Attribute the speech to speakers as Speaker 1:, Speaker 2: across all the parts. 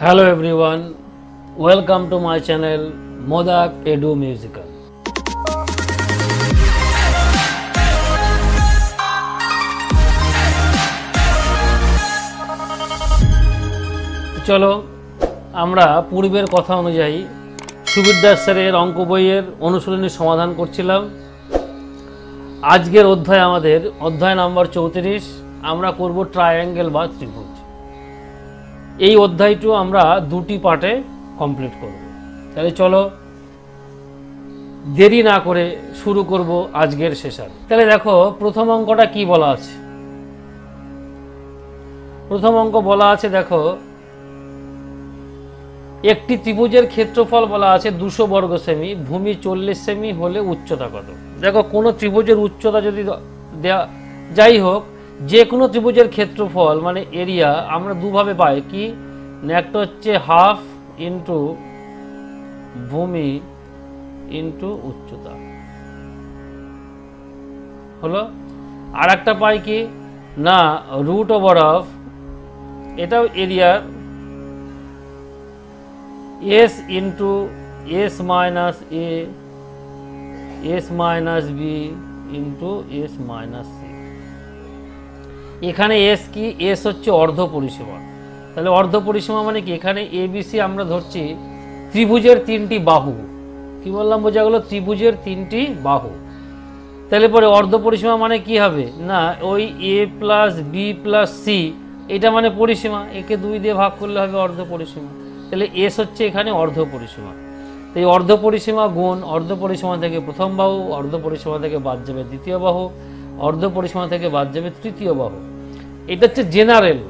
Speaker 1: Hello everyone, welcome to my channel Modak Edu Musical. চলো আমরা পূর্বের কথা অনুযায়ী সুবীর দাস স্যারের অঙ্ক বইয়ের অনুশীলনী সমাধান করছিলাম। আজকের অধ্যায় আমাদের অধ্যায় নাম্বার 34। আমরা করব ট্রায়াঙ্গেল বা ত্রিভুজ। এই অধ্যায়টি আমরা দুটি পার্টে কমপ্লিট করব। তাহলে চলো দেরি না করে শুরু করব আজকের সেশন। তাহলে দেখো প্রথম অঙ্কটা কি বলা আছে। প্রথম অঙ্ক বলা আছে, দেখো একটি ত্রিভুজের ক্ষেত্রফল বলা আছে 200 বর্গ সেমি, ভূমি 40 সেমি হলে উচ্চতা কত। দেখো কোনো ত্রিভুজের উচ্চতা যদি দেয়া, যাই হোক যে কোনো ত্রিভুজের ক্ষেত্রফল মানে এরিয়া আমরা দুভাবে পাই, কি না, একটা হচ্ছে হাফ ইন্টু ভূমি ইন্টু উচ্চতা হলো, আর একটা পাই কি না রুট ওভার অফ, এটাও area, S into S minus A S minus B into S minus C. এখানে এস কি, এস হচ্ছে অর্ধ পরিসীমা। তাহলে অর্ধ পরিসীমা মানে কি, এখানে এ বি সি আমরা ধরছি ত্রিভুজের তিনটি বাহু। কি বললাম, বোঝা গেল, ত্রিভুজের তিনটি বাহু। তাহলে পরে অর্ধ পরিসীমা মানে কি হবে না, ওই এ প্লাস বি প্লাস সি এটা মানে পরিসীমা, একে 2 দিয়ে ভাগ করলে হবে অর্ধ পরিসীমা। তাহলে এস হচ্ছে এখানে অর্ধ পরিসীমা। তো এই অর্ধ পরিসীমা গুণ অর্ধ পরিসীমা থেকে প্রথম বাহু, অর্ধ পরিসীমা থেকে বাদ যাবে দ্বিতীয় বাহু, অর্ধ পরিসীমা থেকে বাদ যাবে তৃতীয় বাহু। এটা হচ্ছে জেনারেল,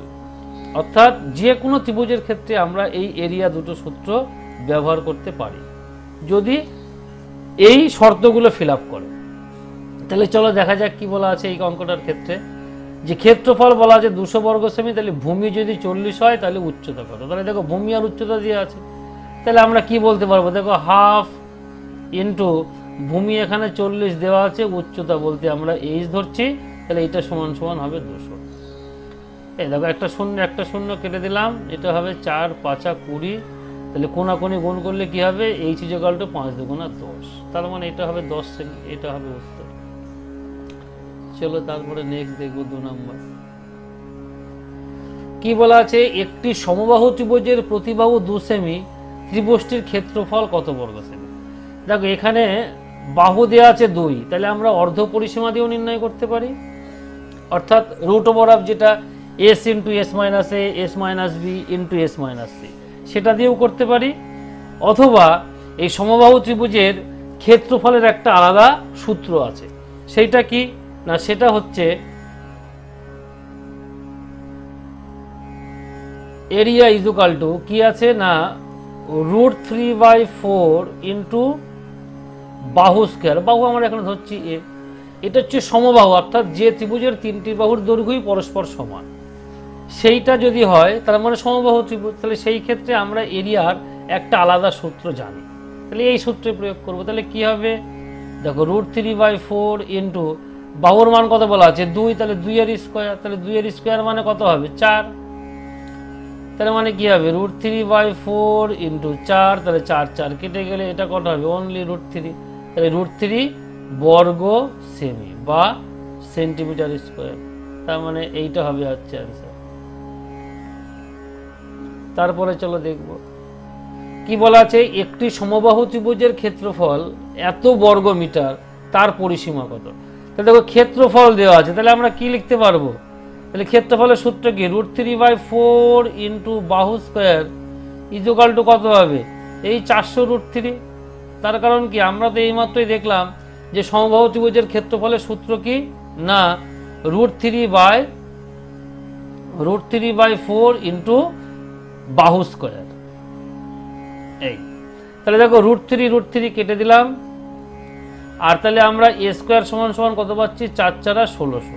Speaker 1: অর্থাৎ যে কোনো ত্রিভুজের ক্ষেত্রে আমরা এই এরিয়া দুটো সূত্র ব্যবহার করতে পারি যদি এই শর্তগুলো ফিল আপ করে। তাহলে চলো দেখা যাক কি বলা আছে এই অঙ্কটার ক্ষেত্রে। যে ক্ষেত্রফল বলা আছে 200 বর্গ সেমি, তাহলে ভূমি যদি 40 হয় তাহলে উচ্চতা কত। তাহলে দেখো ভূমি আর উচ্চতা দিয়ে আছে, তাহলে আমরা কি বলতে পারবো, দেখো হাফ ইন্টু ভূমি এখানে 40 দেওয়া আছে, উচ্চতা বলতে আমরা এইচ ধরছি, তাহলে এটা সমান সমান হবে 200। এই দেখো একটা শূন্য কেটে দিলাম, এটা হবে 4 5 20, তাহলে কোনাকুনি গুণ করলে কি হবে, এইচ ইকুয়াল টু 5 2 10, তার মানে এটা হবে 10 সেমি, এটা হবে উত্তর। চলো তারপরে নেক্সট দেখবো 2 নম্বর। কি বলা আছে, একটি সমবাহু ত্রিভুজের প্রতিবাহু 2 সেমি, ত্রিভুজটির ক্ষেত্রফল কত বর্গ সেমি। দেখো এখানে বাহু দেওয়া আছে 2, তাহলে আমরা অর্ধ পরিসীমা দিয়েও নির্ণয় করতে পারি, অর্থাৎ রুট ওভার অফ যেটা S into S minus A S minus B into S minus C সেটা দিয়েও করতে পারি, অথবা এই সমবাহু ত্রিভুজের ক্ষেত্রফলের একটা আলাদা সূত্র আছে, সেইটা কি না, সেটা হচ্ছে এরিয়া ইজুকাল টু কি আছে না √3/4 ইন্টু বাহু স্কয়ার। বাহু আমরা এখানে ধরছি এ, এটা হচ্ছে সমবাহু, অর্থাৎ যে ত্রিভুজের তিনটি বাহুর দৈর্ঘ্যই পরস্পর সমান, সেইটা যদি হয় তার মানে সমবাহু ত্রিভুজ। তাহলে সেই ক্ষেত্রে আমরা এরিয়ার একটা আলাদা সূত্র জানি, তাহলে এই সূত্রে প্রয়োগ করব। তাহলে কি হবে, দেখো √3/4 ইন্টু বাহুর মান কত বলা আছে 2, তাহলে 2 এর স্কয়ার, তাহলে 2 এর স্কয়ার মানে কত হবে 4, তাহলে মানে কি হবে √3/4 ইন্টু 4, তাহলে 4 4 কেটে গেলে এটা কত হবে অনলি √3, তাহলে √3 বর্গ সেমি বা সেন্টিমিটার স্কয়ার, তার মানে এইটা হবে হচ্ছে অ্যান্সার। তারপরে চলো দেখব কি বলা আছে, একটি সমবাহু ত্রিভুজের ক্ষেত্রফল এত বর্গ মিটার, তার পরিসীমা কত। তাহলে দেখো ক্ষেত্রফল দেওয়া আছে, তাহলে আমরা কি লিখতে পারবো, তাহলে ক্ষেত্রফলের সূত্র কি √3/4 ইন্টু বাহু স্কয়ার ইকুয়াল টু কত হবে এই 400√3। তার কারণ কি, আমরা তো এইমাত্রই দেখলাম যে সমবাহু ত্রিভুজের ক্ষেত্রফলের সূত্র কি না √3/4 ইন্টু বাহু স্কয়ার। এই তাহলে দেখো √3 কেটে দিলাম, আর তাহলে আমরা এ স্কয়ার সমান সমান কত পাচ্ছি 4 4 1600,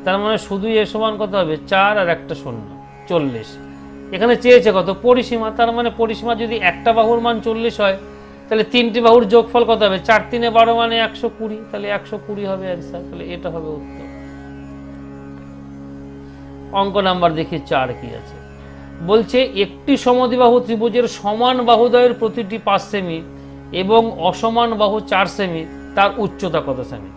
Speaker 1: তার মানে শুধু এ সমান কত হবে 4 আর একটা 0 40। এখানে চেয়েছে কত পরিসীমা, তার মানে পরিসীমা যদি একটা বাহুর মান 40 হয় তাহলে তিনটি বাহুর যোগফল কত হবে 4 3 12 মানে 120, তাহলে 120 হবে অ্যান্সার। তাহলে এটা হবে উত্তর। অঙ্ক নাম্বার দেখি 4 কি আছে। বলছে একটি সমদ্বিবাহু ত্রিভুজের সমান বাহুদ্বয়ের প্রতিটি 5 সেমি এবং অসমান বাহু 4 সেমি, তার উচ্চতা কত সেমি।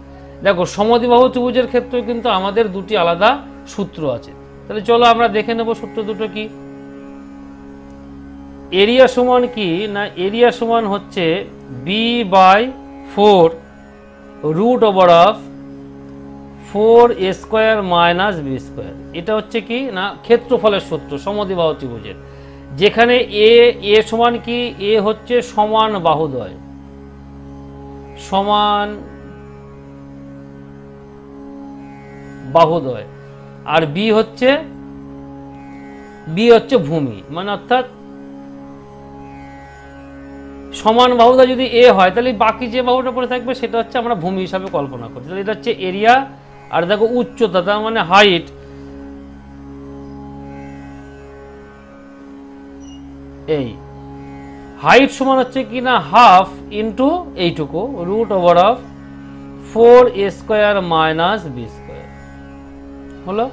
Speaker 1: দেখো সমদ্বিবাহু ত্রিভুজের ক্ষেত্রে কিন্তু আমাদের দুটি আলাদা সূত্র আছে, তাহলে চলো আমরা দেখে নেব সূত্র দুটো কি। এরিয়া সমান কি না, এরিয়া সমান হচ্ছে b/4 root over of 4a² - b²। এটা হচ্ছে কি না ক্ষেত্রফলের সূত্র সমদ্বিবাহু ত্রিভুজের, যেখানে এ সমান কি, এ হচ্ছে সমান বাহুদ্বয়, সমান বাহুদ্বয়, আর বি হচ্ছে ভূমি, মানে অর্থাৎ সমান বাহুদ্বয় যদি এ হয় তাহলে বাকি যে বাহুটা পড়ে থাকবে সেটা হচ্ছে আমরা ভূমি হিসাবে কল্পনা করি। তাহলে এটা হচ্ছে এরিয়া, আর দেখো উচ্চতা তার মানে হাইট, এই হাইট সমান হচ্ছে কি না হাফ ইন্টু এইটুকু root over of 4a² - b²। হলো।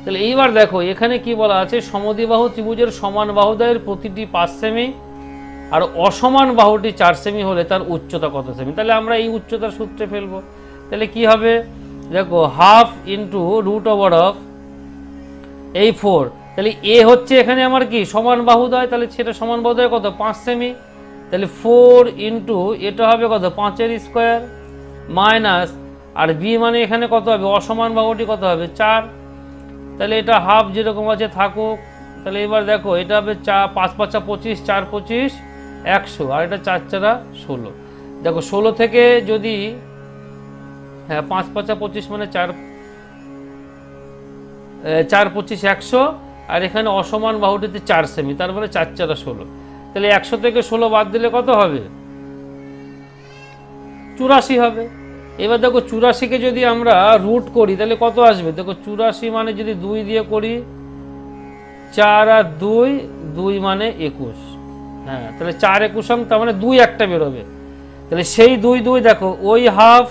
Speaker 1: তাহলে এইবার দেখো এখানে কি বলা আছে, সমদ্বিবাহু ত্রিভুজের সমান বাহুদ্বয়ের প্রতিটি 5 সেমি আর অসমান বাহুটি 4 সেমি হলে তার উচ্চতা কত সেমি। তাহলে আমরা এই উচ্চতার সূত্রে ফেলবো। তাহলে কি হবে, দেখো half into root over of এই 4, তাহলে এ হচ্ছে এখানে আমার কি সমান বাহুদ্বয়, তাহলে সেটা সমান বাহুদ্বয় কত 5 সেমি, তাহলে 4 ইন্টু এটা হবে কত 5 এর স্কোয়ার মাইনাস, আর বি মানে এখানে কত হবে অসমান বাহুটি কত হবে 4, তাহলে এটা হাফ যেরকম আছে থাকুক। তাহলে এবার দেখো এটা হবে 5 × 5 = 25, 4 × 25 = 100, আর এটা 4 × 4 = 16। দেখো 16 থেকে যদি 5 × 5 = 25 মানে 4 × 25 = 100, আর এখানে অসমান বাহুটিতে 4 সেমি, তার মানে 4 × 4 = 16। তাহলে 100 থেকে 16 বাদ দিলে কত হবে 84 হবে। এবার দেখো 84কে যদি আমরা রুট করি তাহলে কত আসবে, দেখো 84 মানে যদি 2 দিয়ে করি 4 আর 2, 2 মানে 21, হ্যাঁ তাহলে 4 21 তার মানে 2 একটা বেরোবে। তাহলে সেই 2 2 দেখো ওই হাফ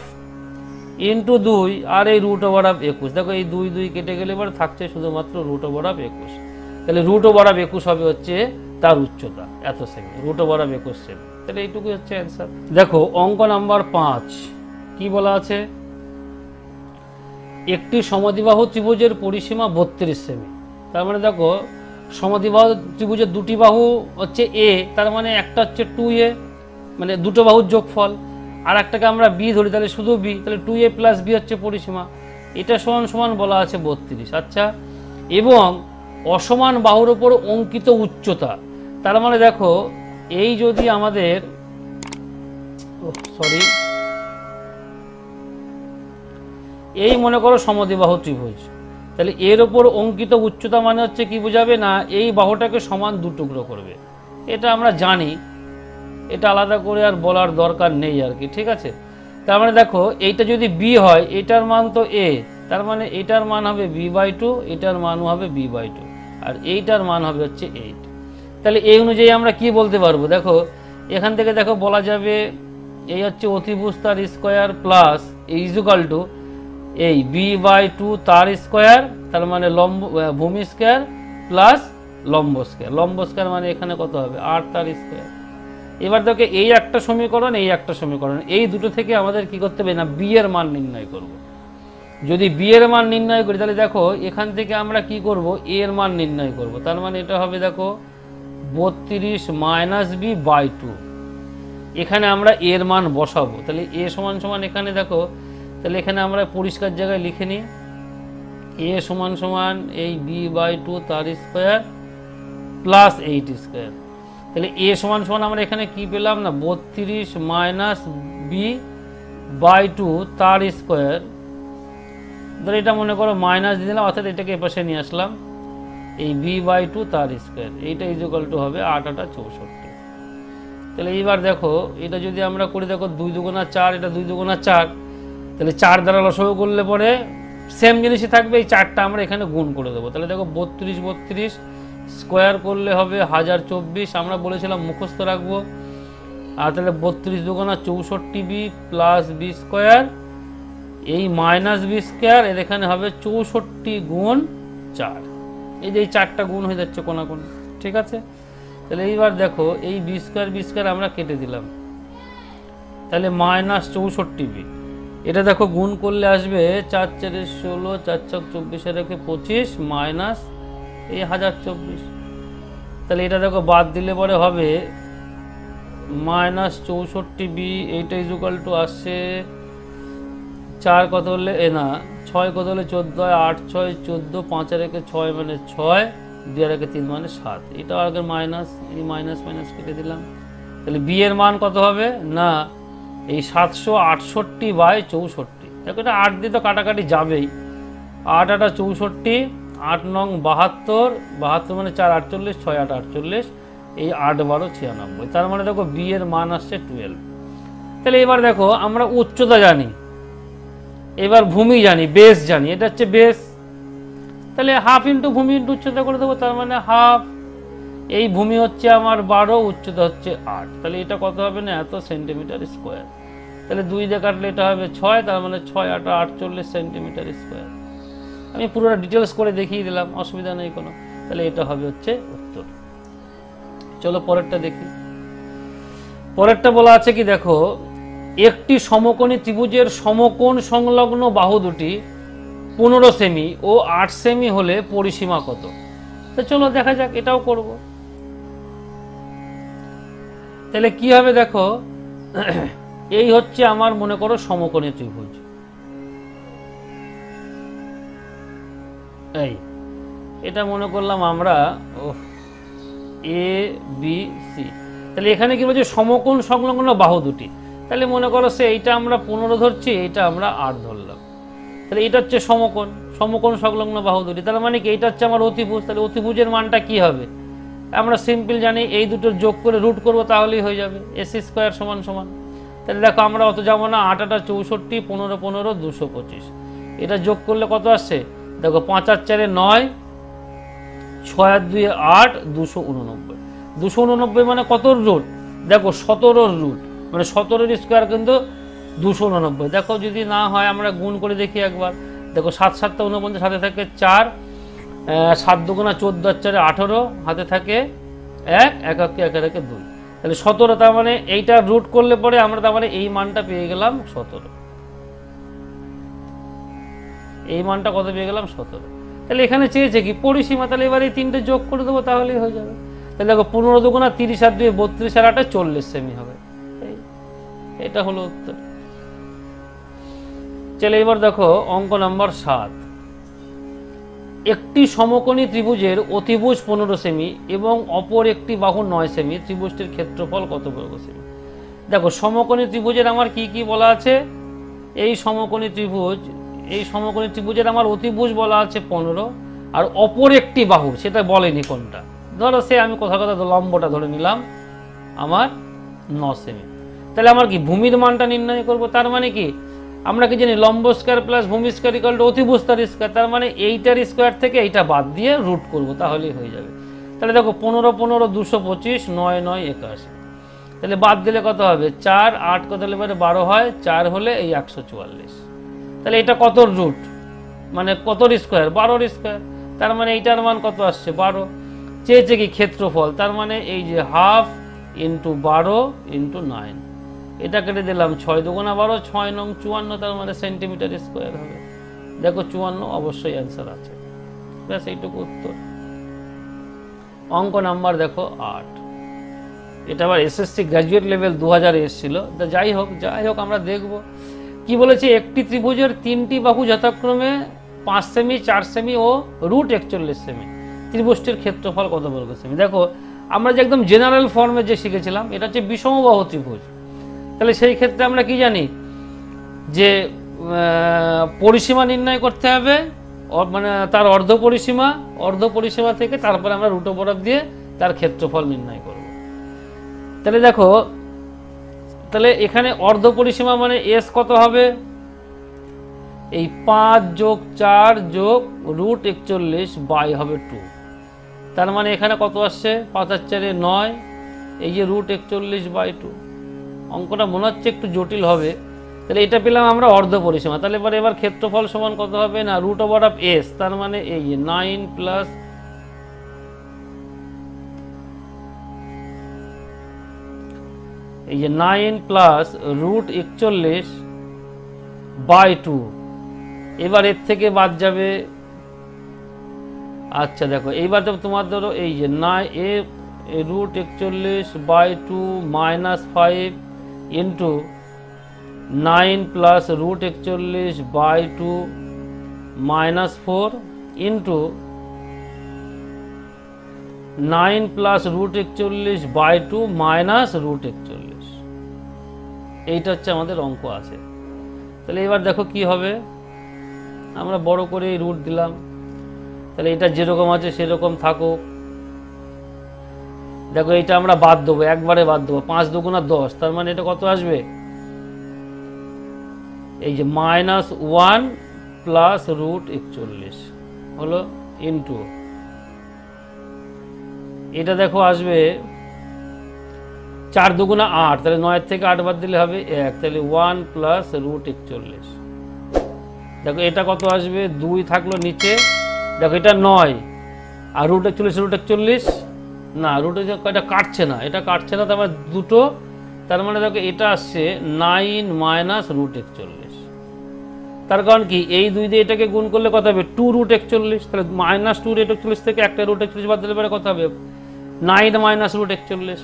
Speaker 1: ইন্টু 2 আর এই রুট ওভার অফ 21, দেখো এই 2 2 কেটে গেলে এবার থাকছে শুধুমাত্র রুট ওভার অফ 21। তাহলে রুট ওভার অফ 21 হবে হচ্ছে তার উচ্চতা এত সেমি, রুট ওভার অফ 21 সেমি। তাহলে এইটুকুই হচ্ছে অ্যান্সার। দেখো অঙ্ক নাম্বার 5 কি বলা আছে, একটি সমদ্বিবাহু ত্রিভুজের পরিসীমা 32 সেমি। তার মানে দেখো সমদ্বিবাহু ত্রিভুজের দুটি বাহু হচ্ছে এ, তার মানে একটা হচ্ছে 2a মানে দুটো বাহুর যোগফল, আর একটাকে আমরা বি ধরি তাহলে শুধু বি, তাহলে 2a + b হচ্ছে পরিসীমা, এটা সমান সমান বলা আছে 32। আচ্ছা, এবং অসমান বাহুর উপর অঙ্কিত উচ্চতা, তার মানে দেখো এই যদি আমাদের এই মনে করো সমদ্বিবাহু ত্রিভুজ, তাহলে এর ওপর অঙ্কিত উচ্চতা মানে হচ্ছে কি বোঝাবে না এই বাহুটাকে সমান 2 টুকরো করবে। এটা আমরা জানি, এটা আলাদা করে আর বলার দরকার নেই আর কি, ঠিক আছে। তার মানে দেখো এইটা যদি বি হয়, এটার মান তো এ, তার মানে এটার মান হবে b/2, এটার মানও হবে b/2, আর এইটার মান হবে হচ্ছে 8। তাহলে এই অনুযায়ী আমরা কি বলতে পারবো, দেখো এখান থেকে দেখো বলা যাবে এই হচ্ছে অতিভুজ তার স্কোয়ার প্লাস ইকুয়াল টু এই b/2 তার স্কোয়ার, তার মানে ভূমি স্কোয়ার প্লাস লম্ব স্কোয়ার মানে এখানে কত হবে 8 তার স্কোয়ার। এবার দেখো এই একটা সমীকরণ, এই একটা সমীকরণ, এই দুটো থেকে আমাদের কি করতে হবে না বি এর মান নির্ণয় করব। যদি বি এর মান নির্ণয় করি তাহলে দেখো এখান থেকে আমরা কি করব এ এর মান নির্ণয় করব, তার মানে এটা হবে দেখো 32 - b/2, এখানে আমরা এর মান বসাবো। তাহলে এ সমান সমান এখানে দেখো, তাহলে এখানে আমরা পরিষ্কার জায়গায় লিখে নিই এ সমান সমান এই b/2 তার স্কোয়ার প্লাস 8 স্কোয়ার। তাহলে এ সমান সমান আমরা এখানে কি পেলাম না 32 - b/2 তার স্কোয়ার, ধর এটা মনে করো মাইনাস দিয়ে দিলাম, অর্থাৎ এটাকে এপাশে নিয়ে আসলাম, এই b/2 তার স্কোয়ার, এইটা ইকুয়াল টু হবে 8 × 8 = 64। তাহলে এইবার দেখো এটা যদি আমরা করি, দেখো 2 × 2 = 4, এটা 2 × 2 = 4, তাহলে 4 দ্বারা লসাগু করলে পরে সেম জিনিসই থাকবে, এই 4টা আমরা এখানে গুণ করে দেবো। তাহলে দেখো 32 স্কোয়ার করলে হবে 1024, আমরা বলেছিলাম মুখস্থ রাখবো, আর তাহলে 32 × 2 = 64b প্লাস b স্কোয়ার, এই মাইনাস b স্কোয়ার, এর এখানে হবে 64 × 4, এই যে এই 4টা গুণ হয়ে যাচ্ছে কোনাকুনি। ঠিক আছে। তাহলে এইবার দেখো এই বি স্কোয়ার আমরা কেটে দিলাম, তাহলে -64b। এটা দেখো গুণ করলে আসবে 4 4 16, 4 4 24 রেখে 25 মাইনাস এই 1024। তাহলে এটা দেখো বাদ দিলে পরে হবে -64b। এইটা ইজুকাল টু আসছে 4 কত হলে না 6 কত হলে 14, 8 6 14, 5 রেখে 6 মানে 6, 2 রেখে 3 মানে 7। এটা আগে মাইনাস, এই মাইনাস মাইনাস কেটে দিলাম। তাহলে বি এর মান কত হবে না এই 768/64। দেখো এটা 8 দিয়ে তো কাটাকাটি যাবেই, 8 8 64, 8 9 72, 72 মানে 4 48, 6 8 48, এই 8 12 96। তার মানে দেখো বি এর মান আসছে 12। তাহলে এবার দেখো আমরা উচ্চতা জানি, এবার ভূমি জানি, বেস জানি, এটা হচ্ছে বেস। তাহলে হাফ ইন্টু ভূমি ইন্টু উচ্চতা করে দেবো, তার মানে হাফ। এই ভূমি হচ্ছে আমার 12, উচ্চতা হচ্ছে 8, তাহলে এটা কত হবে না এত সেন্টিমিটার স্কোয়ার। তাহলে 2 দিয়ে কাটলে এটা হবে 6, তার মানে 6 8 48 সেন্টিমিটার স্কোয়ার। আমি পুরোটা ডিটেলস করে দেখিয়ে দিলাম, অসুবিধা নেই কোনো। তাহলে এটা হবে হচ্ছে উত্তর। চলো পরেরটা দেখি। পরেরটা বলা আছে কি দেখো, একটি সমকোণী ত্রিভুজের সমকোণ সংলগ্ন বাহু দুটি 15 সেমি ও 8 সেমি হলে পরিসীমা কত? তো চলো দেখা যাক, এটাও করব। তাহলে কি হবে দেখো, এই হচ্ছে আমার মনে করো সমকোণী ত্রিভুজ, এই এটা মনে করলাম আমরা এ বি সি। তাহলে এখানে কি বলছে সমকোণ সংলগ্ন বাহু দুটি, তাহলে মনে করো সে এইটা আমরা 15 ধরছি, এইটা আমরা 8 ধরলাম। তাহলে এটা হচ্ছে সমকোণ, সমকোণ সংলগ্ন বাহু দুটি, তার মানে কি এইটা হচ্ছে আমার অতিভুজ। তাহলে অতিভুজের মানটা কি হবে আমরা সিম্পল জানি, এই দুটোর যোগ করে রুট করব তাহলেই হয়ে যাবে, এসি স্কোয়ার সমান সমান। তাহলে দেখো আমরা অত যাবো না, 8 8 64, 15 15 225, এটা যোগ করলে কত আসছে দেখো 5 আর 4 9, 6 আর 2 8, 289। 289 মানে কত রুট দেখো 17 রুট, মানে 17 স্কোয়ার কিন্তু 289। দেখো যদি না হয় আমরা গুণ করে দেখি একবার, দেখো 7 7 49, হাতে থাকে 4, 7 2 14 আর 4 18, হাতে থাকে 1 1 1 1 2, তাহলে 17। তার মানে এইটা রুট করলে পরে আমরা তার মানে এই মানটা পেয়ে গেলাম 17, এই মানটা কত পেয়ে গেলাম 17। তাহলে এখানে চেয়েছে কি পরিসীমা, তাহলে এবার এই তিনটে যোগ করে দেবো তাহলেই হয়ে যাবে। তাহলে দেখো 15 2 30 আর 2 32 আর 8 40 সেমি হবে, এটা হলো উত্তর। চলে এবার দেখো অঙ্ক নাম্বার 7। একটি সমকোণী ত্রিভুজের অতিভুজ 15 সেমি এবং অপর একটি বাহু 9 সেমি, ত্রিভুজটির ক্ষেত্রফল কত বর্গ সেমি? দেখো সমকোণী ত্রিভুজের আমার কি কি বলা আছে, এই সমকোণী ত্রিভুজের আমার অতিভুজ বলা আছে 15, আর অপর একটি বাহু সেটা বলেনি কোনটা। ধরো সে আমি কথা লম্বটা ধরে নিলাম আমার 9 সেমি। তাহলে আমার কি ভূমির মানটা নির্ণয় করব, তার মানে কি আমরা কি জানি লম্ব স্কয়ার প্লাস ভূমি স্কয়ার ইকুয়াল টু অতিভুজ তার স্কয়ার, তার মানে এইটার স্কয়ার থেকে এইটা বাদ দিয়ে রুট করব তাহলেই হয়ে যাবে। তাহলে দেখো 15 15 225, 9 9 81, তাহলে বাদ দিলে কত হবে 4 8 কত হলে 12 হয়, 4 হলে এই 144। তাহলে এটা কত রুট মানে কত স্কয়ার 12 স্কয়ার, তার মানে এইটার মান কত আসছে 12। চেয়েছে কি ক্ষেত্রফল, তার মানে এই যে হাফ ইন্টু 12 ইন্টু 9, এটা কেটে দিলাম 6 2 12, 6 9 54, তার মানে সেন্টিমিটার স্কোয়ার হবে। দেখো 54 অবশ্যই অ্যান্সার আছে, ব্যাস এইটুকু উত্তর। অঙ্ক নাম্বার দেখো 8, এটা আবার এসএসসি গ্র্যাজুয়েট লেভেল 2000 এসেছিল। যাই হোক আমরা দেখব কি বলেছে, একটি ত্রিভুজের 3টি বাহু যথাক্রমে 5 সেমি 4 সেমি ও √41 সেমি, ত্রিভুজটির ক্ষেত্রফল কত বর্গ সেমি? দেখো আমরা যে একদম জেনারেল ফর্মে যে শিখেছিলাম এটা হচ্ছে বিষমবাহু ত্রিভুজ। তাহলে সেই ক্ষেত্রে আমরা কি জানি যে পরিসীমা নির্ণয় করতে হবে, মানে তার অর্ধ পরিসীমা থেকে তারপরে আমরা রুট ওভার দিয়ে তার ক্ষেত্রফল নির্ণয় করব। তাহলে দেখো তাহলে এখানে অর্ধ পরিসীমা মানে এস কত হবে, এই 5 + 4 + √41 বাই হবে 2, তার মানে এখানে কত আসছে 5 আর 4 9, এই যে √41/2। অঙ্কটা মনে হচ্ছে একটু জটিল হবে। তাহলে এটা পেলাম আমরা অর্ধ পরিসীমা। তাহলে এবার ক্ষেত্রফল সমান কত হবে না √s, তার মানে এই 9 + এই যে 9 প্লাস রুট 41/2, এবার এর থেকে বাদ যাবে। আচ্ছা দেখো এইবার তোমার ধরো এই যে root 41/2 minus 5 into 9 plus root 41/2 minus 4 into 9 plus root 41/2 minus root 41, এইটা হচ্ছে আমাদের অঙ্ক আছে। তাহলে এবার দেখো কি হবে, আমরা বড় করে এই রুট দিলাম, তাহলে এটা যেরকম আছে সেরকম থাকুক। দেখো এইটা আমরা বাদ দেবো, একবারে বাদ দেবো, 5 দুগুণা 10, তার মানে এটা কত আসবে, এই যে -1 প্লাস রুট 41 হলো ইন্টু এটা দেখো আসবে 4 দুগুণা 8, তাহলে 9 থেকে 8 বাদ দিলে হবে 1, তাহলে 1 প্লাস রুট 41। দেখো এটা কত আসবে, 2 থাকলো নিচে, দেখো এটা 9 আর রুট 41 না, এটা কাটছে না, তার মানে দুটো, তার মানে দেখো এটা আসছে 9 মাইনাস রুট 41। তার কারণ কি, এই 2 দিয়ে এটাকে গুণ করলে কত হবে, 2 রুট 41, তাহলে মাইনাস 2 রুট 41 থেকে একটা রুট 41 বাদ দিলে পরে কত হবে, 9 মাইনাস রুট 41।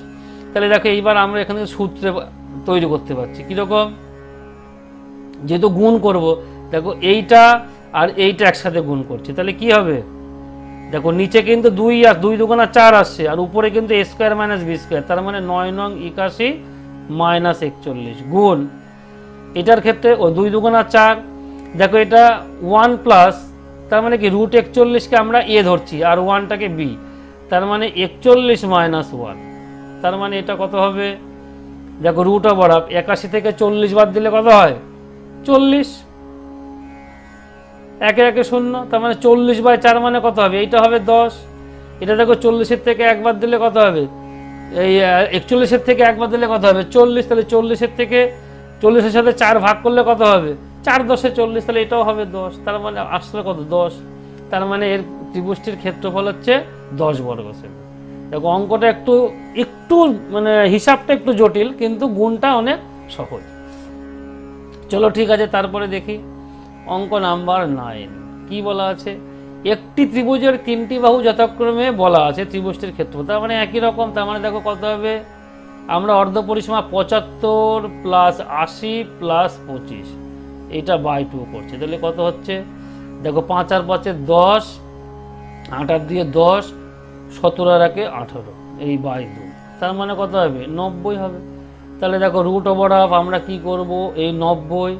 Speaker 1: তাহলে দেখো এইবার আমরা এখানে সূত্রে তৈরি করতে পারছি কীরকম, যেহেতু গুণ করব, দেখো এইটা আর এইটা একসাথে গুণ করছি, তাহলে কি হবে, দেখো নিচে কিন্তু 2 আর 2 দুগুণা 4 আসছে, আর উপরে কিন্তু a square minus b square, তার মানে 9 নং 81 মাইনাস 41 গুণ এটার ক্ষেত্রে ও 2 দুগুণা 4, দেখো এটা 1 প্লাস, তার মানে কি রুট 41কে আমরা a ধরছি আর 1টাকে b, তার মানে 41 মাইনাস 1, তার মানে এটা কত হবে, দেখো রুট ওভার 81 থেকে 40 বাদ দিলে কত হয়, 40, একে একে 0, তার মানে 40/4 মানে কত হবে, এইটা হবে 10। এটা দেখো 40-এর থেকে 1 বাদ দিলে কত হবে, এই 41-এর থেকে 1 বাদ দিলে কত হবে 40, তাহলে 40-এর থেকে 40-এর সাথে 4 ভাগ করলে কত হবে, 4 10 40, তাহলে এটাও হবে 10, তার মানে আসলে কত 10, তার মানে এর ত্রিভুজটির ক্ষেত্রফল হচ্ছে 10 বর্গ সেমি। দেখো অঙ্কটা একটু মানে হিসাবটা একটু জটিল, কিন্তু গুণটা অনেক সহজ। চলো ঠিক আছে, তারপরে দেখি অঙ্ক নাম্বার 9 কি বলা আছে, একটি ত্রিভুজের 3টি বাহু যথাক্রমে বলা আছে ত্রিভুজটির ক্ষেত্রফল, তার মানে একই রকম, তার মানে দেখো কত হবে, আমরা অর্ধ পরিসীমা 75 প্লাস 80 প্লাস 25 এটা বাই 2 করছে, তাহলে কত হচ্ছে, দেখো 5 আর 5 10, 8 আর 2 10, 17 আর 1 18, এই বাই 2, তার মানে কত হবে 90 হবে। তাহলে দেখো রুট ওভার হাফ আমরা কি করব, এই 90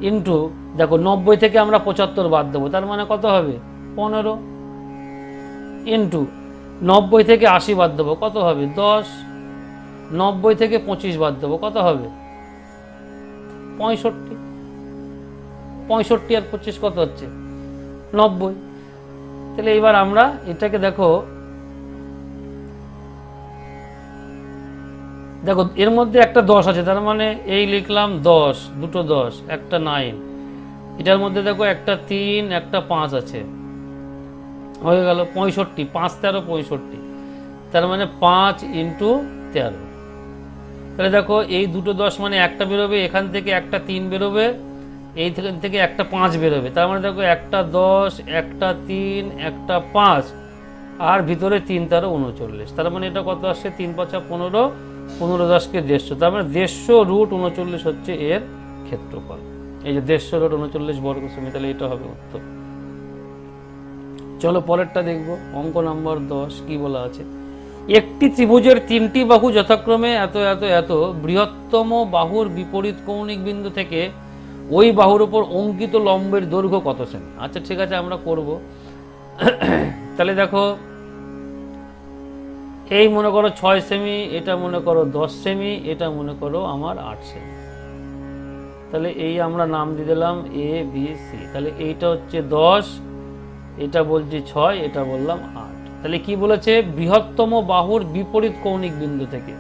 Speaker 1: ইন্টু, দেখো 90 থেকে আমরা 75 বাদ দেবো, তার মানে কত হবে 15 ইন্টু 90 থেকে 80 বাদ দেবো, কত হবে 10, 90 থেকে 25 বাদ দেবো, কত হবে 65, 65 আর 25 কত হচ্ছে 90। তাহলে এবার আমরা এটাকে দেখো এর মধ্যে একটা 10 আছে, তার মানে এই লিখলাম 10, দুটো 10, একটা 9, এটার মধ্যে দেখো একটা 3 একটা 5 আছে, হয়ে গেল 65, 5 13 65, তার মানে 5 ইন্টু 13, তাহলে দেখো এই দুটো 10 মানে একটা বেরোবে, এখান থেকে একটা 3 বেরোবে, এই থেকে একটা 5 বেরোবে, তার মানে দেখো একটা 10 একটা 3 একটা 5 আর ভিতরে 3 13 39, তার মানে এটা কত আসছে 3 5 15, 15 10কে 150, তার মানে 150 রুট 39 হচ্ছে এর ক্ষেত্রফল, এই যে 150 রুট 39 বর্গ সেমি, তাহলে এটা হবে উত্তর। চলো পরেরটা দেখবো, অঙ্ক নাম্বার 10 কি বলা আছে, একটি ত্রিভুজের 3টি বাহু যথাক্রমে এত এত এত, বৃহত্তম বাহুর বিপরীত কৌণিক বিন্দু থেকে ওই বাহুর উপর অঙ্কিত লম্বের দৈর্ঘ্য কত সেমি। আচ্ছা ঠিক আছে, আমরা করব। তাহলে দেখো এই মনে করো 6 সেমি, এটা মনে করো 10 সেমি, এটা মনে করো আমার 8 সেমি, তাহলে এই আমরা নাম দিয়ে দিলাম এ বি সি। তাহলে এইটা হচ্ছে 10, এটা বলছি 6, এটা বললাম 8। তাহলে কি বলেছে, বৃহত্তম বাহুর বিপরীত কৌণিক বিন্দু থেকে,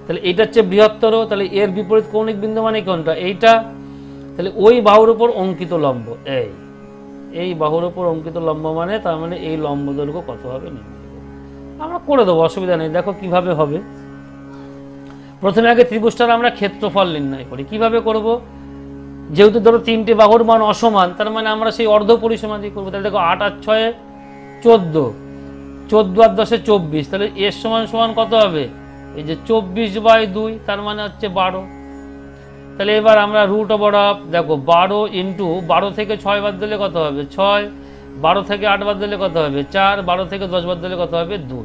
Speaker 1: তাহলে এইটা হচ্ছে বৃহত্তর, তাহলে এর বিপরীত কৌণিক বিন্দু মানে কোনটা, এইটা, তাহলে ওই বাহুর উপর অঙ্কিত লম্ব, এই বাহুর উপর অঙ্কিত লম্ব মানে, তার মানে এই লম্ব দৈর্ঘ্য কত হবে নির্ণয় আমরা করে দেবো, অসুবিধা নেই। দেখো কিভাবে হবে, প্রথমে আগে ত্রিভুজটার আমরা ক্ষেত্রফল নির্ণয় করি। কিভাবে করব? যেহেতু ধরো তিনটে বাহুর মান অসমান, তার মানে আমরা সেই অর্ধ পরিসীমা দিয়ে করবো। তাহলে দেখো 8 আর 6 14, 14 আর 10 24, তাহলে এর সমান সমান কত হবে? এই যে 24/2, তার মানে হচ্ছে 12। তাহলে এবার আমরা রুট ওভার অফ, দেখো 12 ইন্টু 12 থেকে 6 বাদ দিলে কত হবে? 6, 12 থেকে 8 বাদ দিলে কত হবে? 4, 12 থেকে 10 বাদ দিলে কত হবে? 2।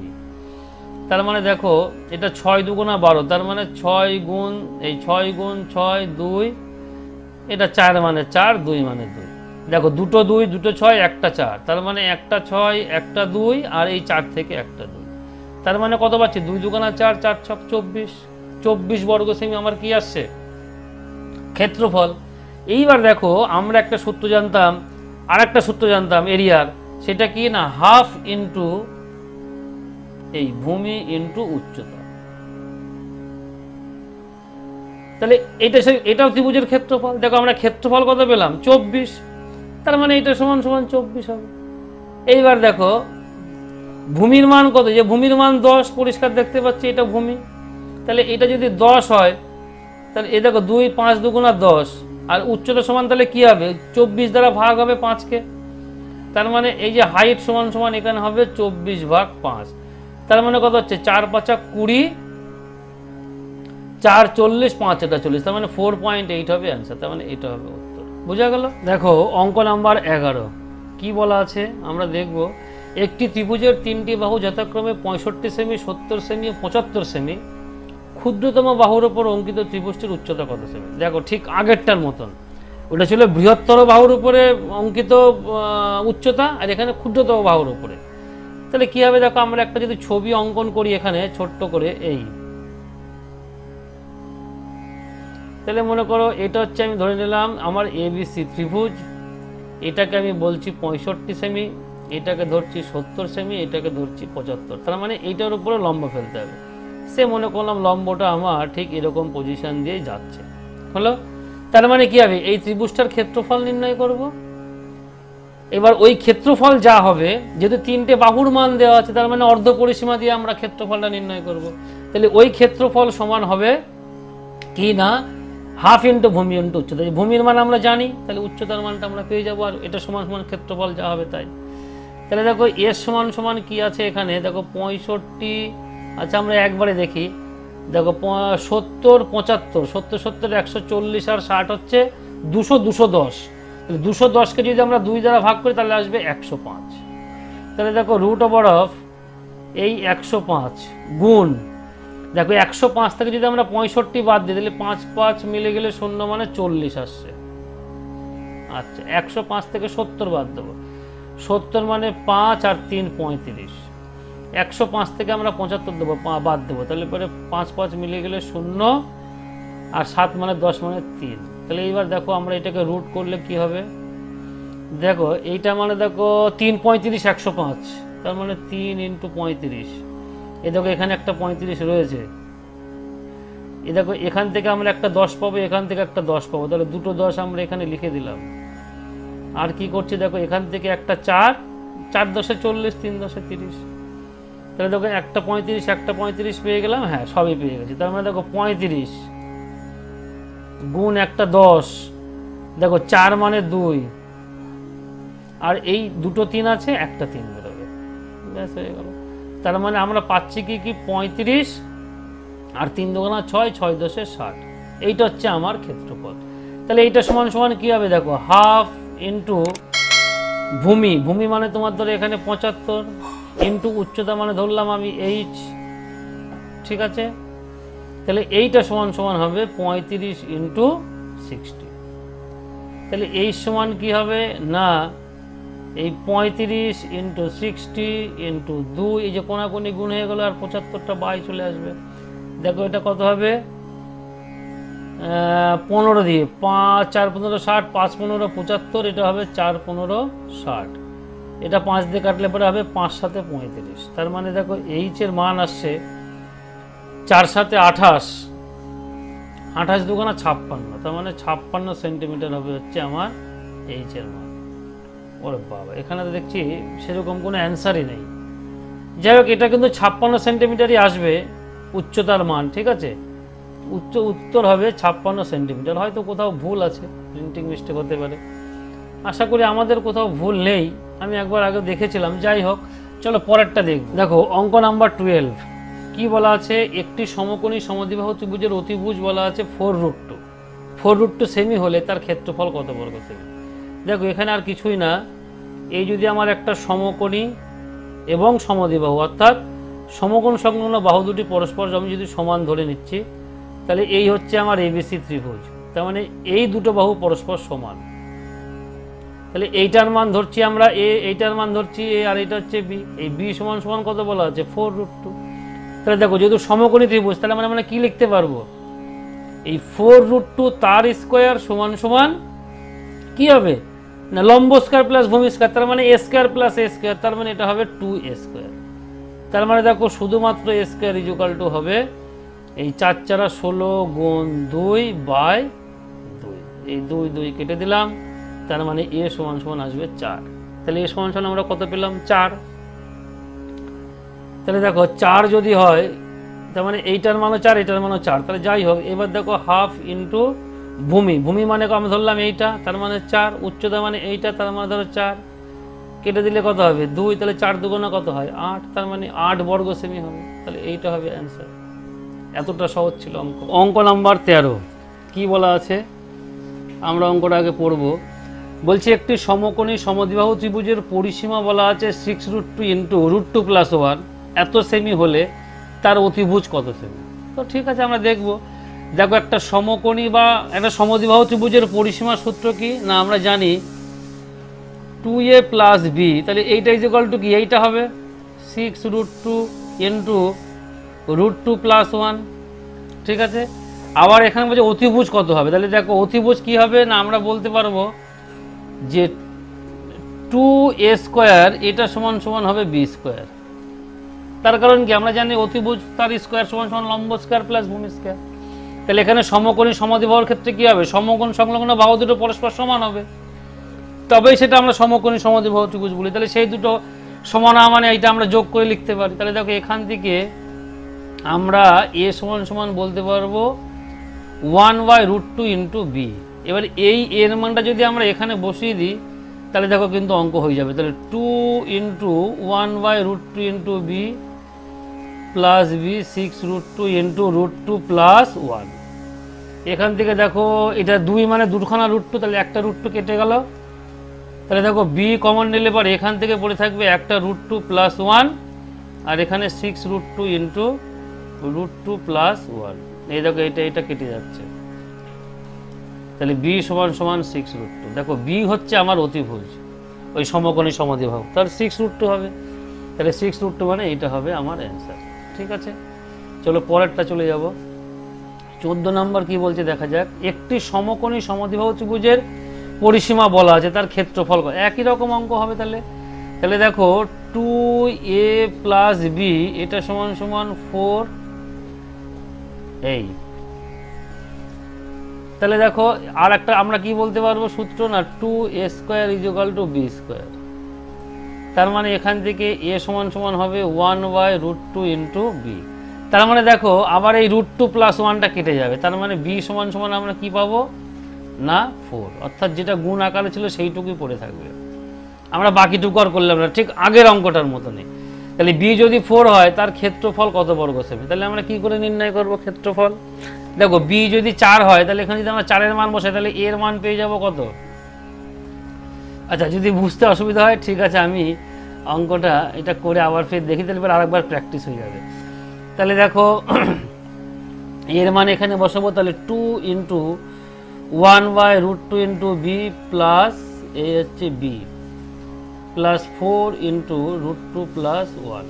Speaker 1: তার মানে দেখো এটা 6 দুগুণা 12, তার মানে 6 গুণ এই 6 গুণ 6 2, এটা 4 মানে 4, 2 মানে 2। দেখো দুটো 2, দুটো 6, একটা 4, তার মানে একটা 6, একটা 2, আর এই 4 থেকে একটা 2। তার মানে কত পাচ্ছি? 2 দুগুণা 4, 4 ছক 24, 24 বর্গ সেমি আমার কি আসছে? ক্ষেত্রফল। এইবার দেখো আমরা একটা সূত্র জানতাম, আর একটা সূত্র জানতাম এরিয়ার, সেটা কি না? হাফ ইন্টু এই ভূমি ইন্টু উচ্চতা। তাহলে এটাও ত্রিভুজের ক্ষেত্রফল। দেখো আমরা ক্ষেত্রফল কত পেলাম? 24, তার মানে এটা সমান সমান 24 হবে। এইবার দেখো ভূমির মান কত? যে ভূমির মান 10, পরিষ্কার দেখতে পাচ্ছি এটা ভূমি। তাহলে এটা যদি 10 হয়, তাহলে এই দেখো 2, 5 দুগুণা 10, আর উচ্চতা সমান তাহলে কি হবে? 24 দ্বারা ভাগ হবে 5কে। তার মানে এই যে হাইট সমান সমান এখানে হবে 24/5। তার মানে কত হচ্ছে? 4 5 20, 4 40, 5 এটা 40, তার মানে 4.8 হবে অ্যান্সার। তার মানে এটা হবে উত্তর। বোঝা গেল? দেখো অঙ্ক নাম্বার 11 কি বলা আছে আমরা দেখব। একটি ত্রিভুজের তিনটি বাহু যথাক্রমে 65 সেমি, 70 সেমি ও 75 সেমি। ক্ষুদ্রতম বাহুর উপর অঙ্কিত ত্রিভুজটির উচ্চতা কত সেমি? দেখো ঠিক আগেরটার মতন, ওটা ছিল বৃহত্তর বাহুর উপরে অঙ্কিত উচ্চতা, আর এখানে ক্ষুদ্রতম বাহুর উপরে। তাহলে কি হবে? দেখো আমরা একটা যদি ছবি অঙ্কন করি এখানে ছোট্ট করে, এই তাহলে মনে করো এটা হচ্ছে, আমি ধরে নিলাম আমার ABC ত্রিভুজ, এটাকে আমি বলছি 65 সেমি, এটাকে ধরছি 70 সেমি, এটাকে ধরছি 75। তার মানে এইটার উপরে লম্ব ফেলতে হবে। সে মনে করলাম লম্বটা আমার ঠিক এরকম পজিশন দিয়ে যাচ্ছে, হলো। তার মানে কি হবে? এই ত্রিভুজটার ক্ষেত্রফল নির্ণয় করব। এবার ওই ক্ষেত্রফল যা হবে, যেহেতু তিনটে বাহুর মান দেওয়া আছে, তার মানে অর্ধ পরিসীমা দিয়ে আমরা ক্ষেত্রফলটা নির্ণয় করব। তাহলে ওই ক্ষেত্রফল সমান হবে কি না? হাফ ইন্টু ভূমি ইন্টু উচ্চতা। ভূমির মান আমরা জানি, তাহলে উচ্চতার মানটা আমরা পেয়ে যাবো, আর এটা সমান সমান ক্ষেত্রফল যা হবে তাই। তাহলে দেখো এর সমান সমান কি আছে এখানে? দেখো 65, আচ্ছা আমরা একবারে দেখি। দেখো 70 75, 70 70 140, আর 60 হচ্ছে 200 210। তাহলে 210কে যদি আমরা 2 দ্বারা ভাগ করি তাহলে আসবে 105। তাহলে দেখো রুট ওভার অফ এই 105 গুণ, দেখো 105 থেকে যদি আমরা 65 বাদ দিই, তাহলে 5 5 মিলে গেলে 0 মানে 40 আসছে। আচ্ছা 105 থেকে 70 বাদ দেবো, 70 মানে 5 আর 3 35। 105 থেকে আমরা 75 দেবো, বাদ দেবো, তাহলে পরে 5 5 মিলে গেলে 0, আর 7 মানে 10 মানে 3। তাহলে এইবার দেখো আমরা এটাকে রুট করলে কি হবে? দেখো এইটা মানে দেখো 3 35 105, তার মানে 3 ইন্টু 35। এই দেখো এখানে একটা 35 রয়েছে, এই দেখো এখান থেকে আমরা একটা 10 পাবো, এখান থেকে একটা 10 পাবো, তাহলে দুটো 10 আমরা এখানে লিখে দিলাম। আর কি করছি দেখো, এখান থেকে একটা 4, 4 10 40, 3 10 30। তাহলে দেখো একটা 35 একটা 35 পেয়ে গেলাম। হ্যাঁ সবই পেয়ে গেছি। তার মানে দেখো 35 গুণ একটা 10, দেখো 4 মানে 2, আর এই দুটো 3 আছে, একটা 3 বেরোবে, ব্যাস হয়ে গেল। তার মানে আমরা পাচ্ছি কি 35, আর 3 দুগুণা 6, 6 10 60। এইটা হচ্ছে আমার ক্ষেত্রফল। তাহলে এইটা সমান সমান কি হবে? দেখো হাফ ইন্টু ভূমি, ভূমি মানে তোমার ধরো এখানে 75, ইন্টু উচ্চতা মানে ধরলাম আমি h, ঠিক আছে। তাহলে এইটা সমান সমান হবে 35 ইন্টু 60। তাহলে এই সমান কি হবে না, এই 35 ইন্টু 60 ইন্টু 2, এই যে কোনাকুনি গুণ হয়ে গেল, আর 75টা বাই চলে আসবে। দেখো এটা কত হবে? 15 দিয়ে 5 4 15 60, 5 15 75, এটা হবে 4 15 60। এটা 5 দিয়ে কাটলে পরে হবে 5 7 35। তার মানে দেখো এইচ এর মান আসছে 4 7 28, 28 দুগুণা 56, তার মানে 56 সেন্টিমিটার হবে হচ্ছে আমার এইচ এর মান। ওরে বাবা, এখানে তো দেখছি সেরকম কোনো অ্যান্সারই নেই। যাই হোক, এটা কিন্তু 56 সেন্টিমিটারই আসবে উচ্চতার মান, ঠিক আছে। উত্তর হবে 56 সেন্টিমিটার। হয়তো কোথাও ভুল আছে, প্রিন্টিং মিস্টেক হতে পারে, আশা করি আমাদের কোথাও ভুল নেই, আমি একবার আগে দেখেছিলাম। যাই হোক, চলো পরেরটা দেখব। দেখো অঙ্ক নাম্বার 12 কি বলা আছে, একটি সমকোণী সমদ্বিবাহু ত্রিভুজের অতিভুজ বলা আছে 4√2। 4√2 সেমি হলে তার ক্ষেত্রফল কত বর্গ সেমি। দেখো এখানে আর কিছুই না, এই যদি আমার একটা সমকোণী এবং সমদ্বিবাহু অর্থাৎ সমকোণ সংলগ্ন বাহু দুটি পরস্পর আমি যদি সমান ধরে নিচ্ছি, তাহলে এই হচ্ছে আমার এবিসি ত্রিভুজ। তার মানে এই দুটো বাহু পরস্পর সমান, তাহলে এইটার মান ধরছি আমরা এ, এইটার মান ধরছি এ, আর এটা হচ্ছে বি। এই বি সমান সমান কত বলা আছে 4√2। তাহলে দেখো যেহেতু সমকোণী ত্রিভুজ, তাহলে আমরা কি লিখতে পারবো, এই 4√2 তার স্কোয়ার সমান সমান কি হবে না লম্ব স্কয়ার প্লাস ভূমি স্কয়ার, তার মানে এ স্কয়ার প্লাস এ স্কয়ার, তার মানে এটা হবে 2a স্কয়ার। তার মানে দেখো শুধুমাত্র এ স্কয়ার ইকুয়াল টু হবে এই 4 × 16 গুণ 2/2, এই 2 2 কেটে দিলাম, তার মানে এ সমান সমান আসবে 4। তাহলে এ সমান সমান আমরা কত পেলাম 4। তাহলে দেখো 4 যদি হয়, তার মানে এইটার মানও 4, এটার মানও 4। তাহলে যাই হোক, এবার দেখো হাফ ইন্টু ভূমি, ভূমি মানে আমি ধরলাম এইটা, তার মানে 4, উচ্চতা মানে এইটা, তার মানে ধরো 4, কেটে দিলে কত হবে 2, তাহলে 4 দুগুণে কত হয় 8, তার মানে 8 বর্গ সেমি হবে। তাহলে এইটা হবে অ্যান্সার। এতটা সহজ ছিল অঙ্ক। অঙ্ক নাম্বার 13 কি বলা আছে, আমরা অঙ্কটা আগে পড়ব। বলছি একটি সমকোণী সমদ্বিবাহু ত্রিভুজের পরিসীমা বলা আছে 6√2 ইন্টু √2 + 1 এত সেমি হলে তার অতিভুজ কত সেমি। তো ঠিক আছে, আমরা দেখব। দেখো একটা সমকোণী বা একটা সমদ্বিবাহু ত্রিভুজের পরিসীমার সূত্র কি না, আমরা জানি 2a + b, তাহলে এইটা ইকুয়াল টু কি, এইটা হবে 6√2 ইন্টু √2 + 1। ঠিক আছে, আবার এখানে বলছে অতিভুজ কত হবে, তাহলে দেখো অতিভুজ কি হবে না, আমরা বলতে পারবো যে 2a স্কয়ার এটা সমান সমান হবে b স্কয়ার। তার কারণ কি, আমরা জানি অতিভুজ তার স্কয়ার সমান সমান লম্ব স্কয়ার প্লাস ভূমি স্কয়ার। তাহলে এখানে সমকোণী সমদ্বিবাহুর ক্ষেত্রে কি হবে, সমকোণ সংলগ্ন বাহু দুটো পরস্পর সমান হবে, তবেই সেটা আমরা সমকোণী সমদ্বিবাহু ত্রিভুজ বলি। তাহলে সেই দুটো সমান মানে এইটা আমরা যোগ করে লিখতে পারি। তাহলে দেখো এখান থেকে আমরা এ সমান সমান বলতে পারবো 1/√2 ইন্টু বি। এবার এই এর মানটা যদি আমরা এখানে বসিয়ে দিই, তাহলে দেখো কিন্তু অঙ্ক হয়ে যাবে। তাহলে 2 into 1/√2 into B plus B 6√2 into √2 + 1। এখান থেকে দেখো এটা 2 মানে দুখানা √2, তাহলে একটা √2 কেটে গেল। তাহলে দেখো বি কমন নিলে পরে এখান থেকে পড়ে থাকবে একটা √2 + 1, আর এখানে 6√2 ইন্টু √2 + 1। এই দেখো এটা কেটে যাচ্ছে, তাহলে বি সমান সমান 6√2। দেখো বি হচ্ছে আমার অতিভুজ ওই সমকোণী সমদ্বিবাহু, তাহলে 6√2 হবে। তাহলে 6√2 মানে এইটা হবে আমার অ্যান্সার। ঠিক আছে, চলো পরেরটা চলে যাব। 14 নম্বর কি বলছে দেখা যাক। একটি সমকোণী সমদ্বিবাহু ত্রিভুজের পরিসীমা বলা আছে, তার ক্ষেত্রফল একই রকম অঙ্ক হবে। তাহলে দেখো 2a + b এটা সমান সমান 4, এই তাহলে দেখো আর একটা আমরা কি বলতে পারবো সূত্র না, 2a স্কয়ার = b স্কয়ার। তার মানে এখান থেকে a সমান সমান হবে 1/√2 ইন্টু b। তার মানে দেখো আবার এই √2 + 1টা কেটে যাবে, তার মানে b সমান সমান আমরা কি পাবো না 4, অর্থাৎ যেটা গুণ আকারে ছিল সেইটুকুই পড়ে থাকবে, আমরা বাকিটুকু আর করলাম না, ঠিক আগের অঙ্কটার মতনই। তাহলে b যদি 4 হয় তার ক্ষেত্রফল কত বর্গ সেমি। তাহলে আমরা কি করে নির্ণয় করব ক্ষেত্রফল। দেখো b যদি 4 হয়, তাহলে এখানে যদি আমরা 4 এর মান বসাই, তাহলে এর মান পেয়ে যাব কত। আচ্ছা, যদি বুঝতে অসুবিধা হয় ঠিক আছে, আমি অঙ্কটা এটা করে আবার ফের দেখি, তাহলে আরেকবার প্র্যাকটিস হয়ে যাবে। তাহলে দেখো এর মান এখানে বসাবো, তাহলে 2 ইন্টু 1/√2 ইন্টু বি প্লাস এই হচ্ছে বি প্লাস 4 ইন্টু √2 + 1।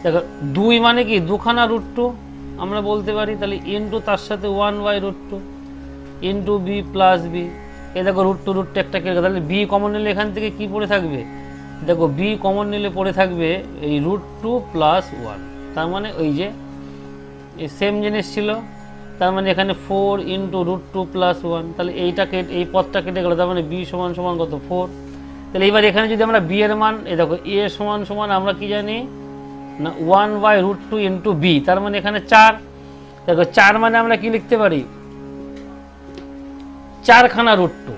Speaker 1: দেখো 2 মানে কি দুখানা √2 আমরা বলতে পারি, তাহলে ইন্টু তার সাথে 1/√2 ইন্টু বি প্লাস বি। এই দেখো √2 একটা কেটে, তাহলে বি কমন নিলে এখান থেকে কি পড়ে থাকবে, দেখো বি কমন নিলে পড়ে থাকবে এই √2 + 1। তার মানে ওই যে এই সেম জিনিস ছিল, তার মানে এখানে 4 ইন্টু √2 + 1, তাহলে এইটা এই পদটা কেটে গেল, তার মানে বি সমান সমান কত 4। তাহলে এইবার এখানে যদি আমরা বি এর মান এই দেখো এ সমান সমান আমরা কি জানি না 1/√2 ইন্টু বি, তার মানে এখানে 4, দেখো 4 মানে আমরা কি লিখতে পারি, 4খানা √2।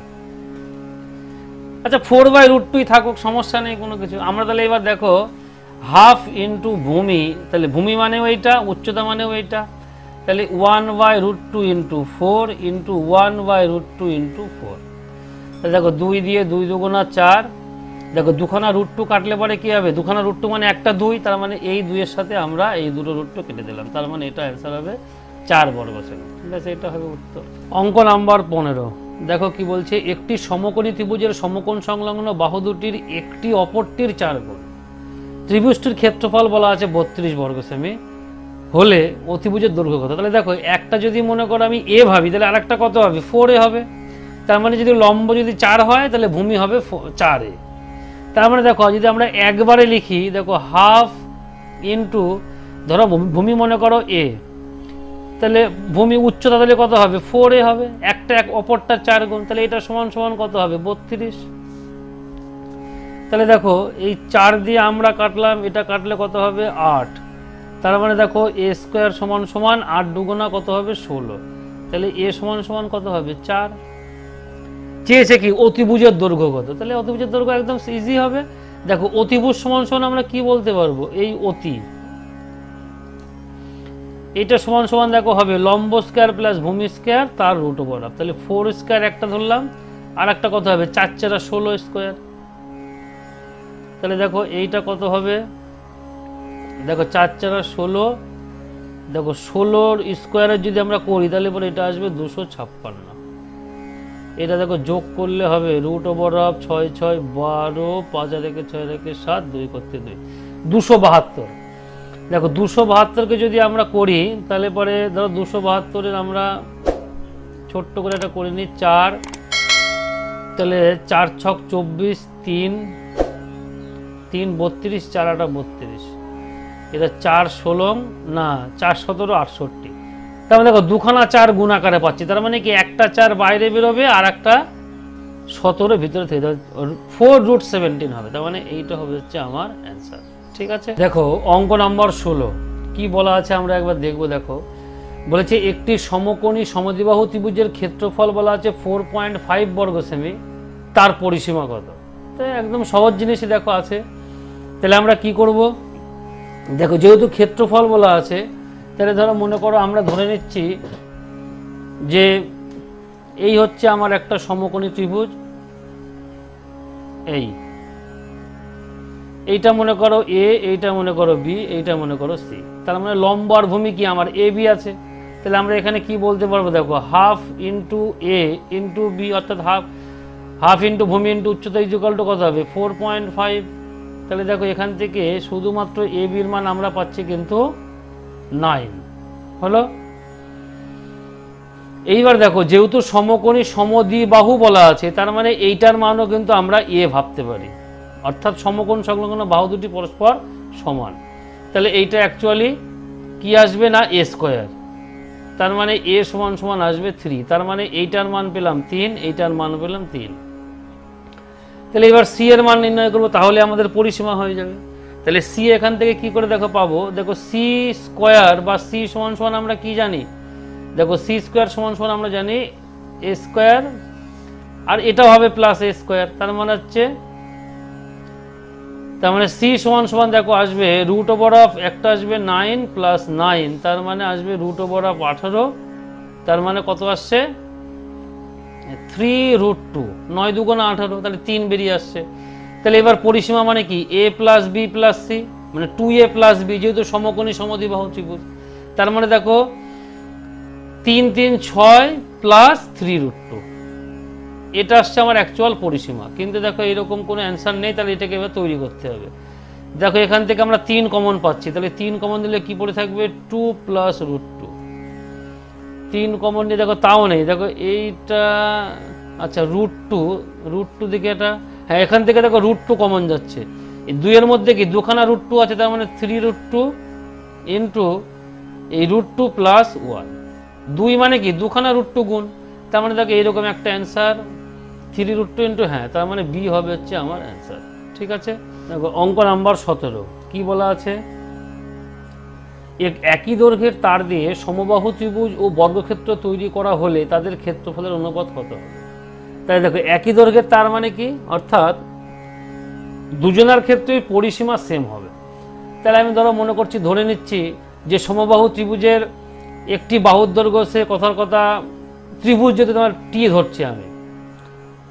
Speaker 1: আচ্ছা 4/√2 থাকুক, সমস্যা নেই কোনো কিছু। আমরা তাহলে এবার দেখো হাফ ইন্টু ভূমি, তাহলে ভূমি মানেও এইটা, উচ্চতা মানেও এইটা, তাহলে 1/√2 ইন্টু 4 ইন্টু 1/√2 ইন্টু 4। তাহলে দেখো 2 দিয়ে 2 দুগুণা 4, দেখো দুখানা √2 কাটলে পরে কি হবে, দুখানা √2 মানে একটা 2, তার মানে এই 2 এর সাথে আমরা এই দুটো √2 কেটে দিলাম, তার মানে এটা অ্যান্সার হবে 4 বর্গ সেমি। ঠিক আছে, এটা হবে উত্তর। অঙ্ক নাম্বার 15 দেখো কি বলছে, একটি সমকোণী ত্রিভুজের সমকোণ সংলগ্ন বাহু দুটির একটি অপরটির 4 গুণ। ত্রিভুজটির ক্ষেত্রফল বলা আছে 32 বর্গ সেমি হলে অতিভুজের দৈর্ঘ্য কত। তাহলে দেখো একটা যদি মনে করো আমি এ ভাবি, তাহলে আরেকটা কত হবে, 4a হবে। তার মানে যদি লম্ব যদি 4 হয় তাহলে ভূমি হবে 4a। তার মানে দেখো যদি আমরা একবারে লিখি, দেখো হাফ ইন্টু, ধরো ভূমি মনে করো এ, তাহলে ভূমি উচ্চতা তাহলে কত হবে, 4a হবে, একটা এক অপরটা 4 গুণ, তাহলে এটা সমান সমান কত হবে, 32। তাহলে দেখো এই 4 দিয়ে আমরা কাটলাম, এটা কাটলে কত হবে 8। তার মানে দেখো a স্কোয়ার সমান সমান 8 দুগুণা কত হবে 16, তাহলে a সমান সমান কত হবে 4। চেয়েছে কি অতিভুজের দৈর্ঘ্য কত, তাহলে অতিভুজের দৈর্ঘ্য একদম ইজি হবে। দেখো অতিভুজ সমান সমান আমরা কি বলতে পারবো, এই অতি, এটা সমান সমান দেখো হবে লম্ব স্কয়ার প্লাস ভূমি স্কয়ার তার √/, তাহলে 4 স্কয়ার একটা ধরলাম, আর একটা কত হবে 4 × 4 = 16 স্কয়ার। তাহলে দেখো এইটা কত হবে, দেখো 4 × 4 = 16, দেখো 16 স্কয়ারের যদি আমরা করি তাহলে পরে এটা আসবে 256। এটা দেখো যোগ করলে হবে √/, 6 6 12, 5 আর 1 6 আর 1 7, 2 করতে 2, 272। দেখো 272কে যদি আমরা করি তাহলে পরে ধরো 272-এর আমরা ছোট্ট করে এটা করে নিই 4, তাহলে 4 × 6 = 24, 3 3 32, 4 × 8 = 32, এটা 4 16 না 4 17 68। তার মানে দেখো দুখানা 4 গুণ আকারে পাচ্ছি, তার মানে কি একটা 4 বাইরে বেরোবে আর একটা 17 ভিতরে থেকে 4√17 হবে, তার মানে এইটা হবে হচ্ছে আমার অ্যান্সার। ঠিক আছে, দেখো অঙ্ক নম্বর 16 কি বলা আছে আমরা একবার দেখবো। দেখো বলেছে একটি সমকোণী সমদ্বিবাহু ত্রিভুজের ক্ষেত্রফল বলা আছে 4.5 বর্গ সেমি, তার পরিসীমা কত। তো একদম সহজ জিনিসই দেখো আছে। তাহলে আমরা কি করব, দেখো যেহেতু ক্ষেত্রফল বলা আছে তাহলে ধরো মনে করো আমরা ধরে নিচ্ছি যে এই হচ্ছে আমার একটা সমকোণী ত্রিভুজ, এইটা মনে করো এ, এইটা মনে করো বি, এইটা মনে করো সি। তার মানে লম্ব আর ভূমি কি আমার এ বি আছে, তাহলে আমরা এখানে কি বলতে পারবো, দেখো হাফ ইন্টু এ ইন্টু বি, অর্থাৎ হাফ ইন্টু ভূমি ইন্টু উচ্চতা = কত হবে 4.5। তাহলে দেখো এখান থেকে শুধুমাত্র এ বির মান আমরা পাচ্ছি কিন্তু 9 হলো। এইবার দেখো যেহেতু সমকোণী সমদ্বিবাহু বলা আছে তার মানে এইটার মানও কিন্তু আমরা এ ভাবতে পারি, অর্থাৎ সমকোণ সংলগ্ন বাহু দুটি পরস্পর সমান। তাহলে এইটা অ্যাকচুয়ালি কি আসবে না a স্কয়ার, তার মানে a সমান সমান আসবে 3, তার মানে এইটার মান পেলাম 3, এইটার মান পেলাম 3। তাহলে এবার c এর মান নির্ণয় করব, তাহলে আমাদের পরিসীমা হয়ে যাবে। তাহলে c এখান থেকে কি করে দেখো পাবো, দেখো c স্কয়ার বা c সমান সমান আমরা কি জানি, দেখো c স্কয়ার সমান সমান আমরা জানি a স্কয়ার, আর এটাও হবে প্লাস a স্কয়ার, তার মানে হচ্ছে, তার মানে c সমান সমান দেখো আসবে √/, একটা আসবে 9 + 9, তার মানে আসবে √/18, তার মানে কত আসছে 3√2, 9 দুগুণা 18, তাহলে 3 বেরিয়ে আসছে। তাহলে এবার পরিসীমা মানে কি a + b + c, মানে 2a + b, যেহেতু সমকোণী সমদ্বিবাহু ত্রিভুজ, তার মানে দেখো 3 3 6 + 3√2, এটা আসছে আমার অ্যাকচুয়াল পরিসীমা। কিন্তু দেখো এরকম কোনো অ্যান্সার নেই, তাহলে এটাকে এবার তৈরি করতে হবে। দেখো এখান থেকে আমরা 3 কমন পাচ্ছি, তাহলে 3 কমন দিলে কি পড়ে থাকবে 2 + √2, 3 কমন নিয়ে দেখো তাও নেই, দেখো এইটা আচ্ছা √2 দিকে এটা, হ্যাঁ এখান থেকে দেখো √2 কমন যাচ্ছে, এই 2 এর মধ্যে কি দুখানা √2 আছে, তার মানে 3√2 ইন্টু এই √2 + 1, 2 মানে কি দুখানা √2 গুণ, তার মানে দেখো এইরকম একটা অ্যান্সার 3√2 ইন্টু, হ্যাঁ তার মানে বি হবে হচ্ছে আমার অ্যান্সার। ঠিক আছে, দেখো অঙ্ক নাম্বার 17 কি বলা আছে, একই দৈর্ঘ্যের তার দিয়ে সমবাহু ত্রিভুজ ও বর্গক্ষেত্র তৈরি করা হলে তাদের ক্ষেত্রফলের অনুপাত কত হবে? তাই দেখো একই দৈর্ঘ্যের তার মানে কি, অর্থাৎ দুজনের ক্ষেত্রেই পরিসীমা সেম হবে। তাহলে আমি ধরো মনে করছি, ধরে নিচ্ছি যে সমবাহু ত্রিভুজের একটি বাহুর দৈর্ঘ্য সে কথার কথা ত্রিভুজ যদি তোমার টি ধরছি আমি,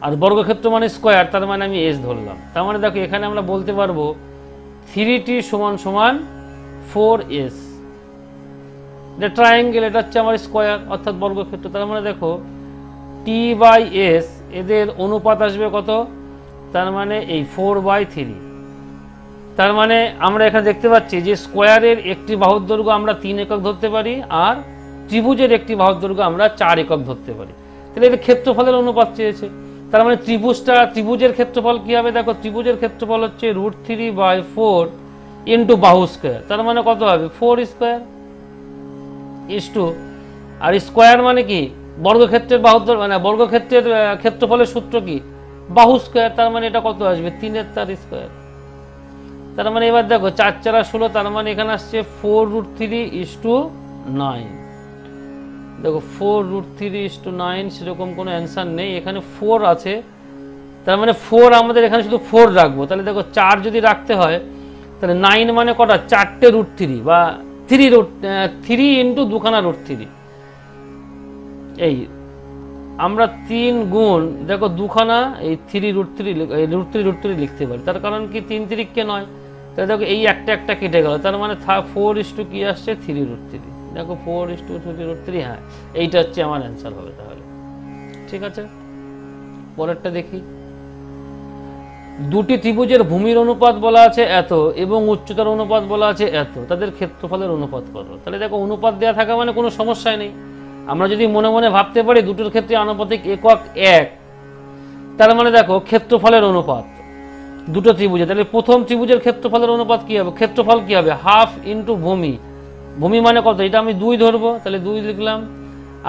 Speaker 1: আর বর্গক্ষেত্র মানে স্কোয়ার, তার মানে আমি এস ধরলাম। তার মানে দেখো এখানে আমরা বলতে পারবো 3t সমান সমান 4s। এটা ট্রায়াঙ্গেল, এটা হচ্ছে আমার স্কোয়ার অর্থাৎ বর্গক্ষেত্র। তার মানে দেখো t/s এদের অনুপাত আসবে কত, তার মানে এই 4/3। তার মানে আমরা এখানে দেখতে পাচ্ছি যে স্কোয়ারের একটি বাহুর দৈর্ঘ্য আমরা 3 একক ধরতে পারি, আর ত্রিভুজের একটি বাহুর দৈর্ঘ্য আমরা 4 একক ধরতে পারি। তাহলে এদের ক্ষেত্রফলের অনুপাত চেয়েছে। তার মানে ত্রিভুজের ক্ষেত্রফল কি হবে, দেখো ত্রিভুজের ক্ষেত্রফল হচ্ছে √3/4 ইন্টু বাহু স্কোয়ার। তার মানে কত হবে 4 স্কোয়ার ইস্টু, আর স্কোয়ার মানে কি বর্গক্ষেত্রের বাহুর দৈর্ঘ্য, মানে বর্গক্ষেত্রের ক্ষেত্রফলের সূত্র কি বাহু স্কোয়ার। তার মানে এটা কত আসবে 3 তার স্কোয়ার। তার মানে এবার দেখো 4 4 16, তার মানে এখানে আসছে 4√3:9। দেখো 4√3:9 সেরকম কোনো অ্যান্সার নেই, এখানে 4 আছে। তার মানে 4 আমাদের এখানে শুধু 4 রাখবো। তাহলে দেখো 4 যদি রাখতে হয় তাহলে 9 মানে কটা, 4টে √3 বা 3 ইন্টু 2 খানা √3। এই আমরা 3 গুণ দেখো 2 খানা এই 3√3 লিখতে পারি। তার কারণ কি 3 3 9। তাহলে দেখো এই একটা কেটে গেল, তার মানে 4 কি আসছে 3√3। দেখো 4:3√3, হ্যাঁ এইটা হচ্ছে আমার অ্যান্সার হবে তাহলে। ঠিক আছে, পরেরটা দেখি। দুটি ত্রিভুজের ভূমির অনুপাত বলা আছে এত এবং উচ্চতার অনুপাত বলা আছে এত, তাদের ক্ষেত্রফলের অনুপাত কত? তাহলে দেখো অনুপাত দেওয়া থাকা মানে কোনো সমস্যাই নেই। আমরা যদি মনে মনে ভাবতে পারি দুটোর ক্ষেত্রে আনুপাতিক একক 1, তার মানে দেখো ক্ষেত্রফলের অনুপাত দুটো ত্রিভুজে, তাহলে প্রথম ত্রিভুজের ক্ষেত্রফলের অনুপাত কি হবে, ক্ষেত্রফল কি হবে হাফ ইন্টু ভূমি। ভূমি মানে কত, এটা আমি 2 ধরবো, তাহলে 2 লিখলাম।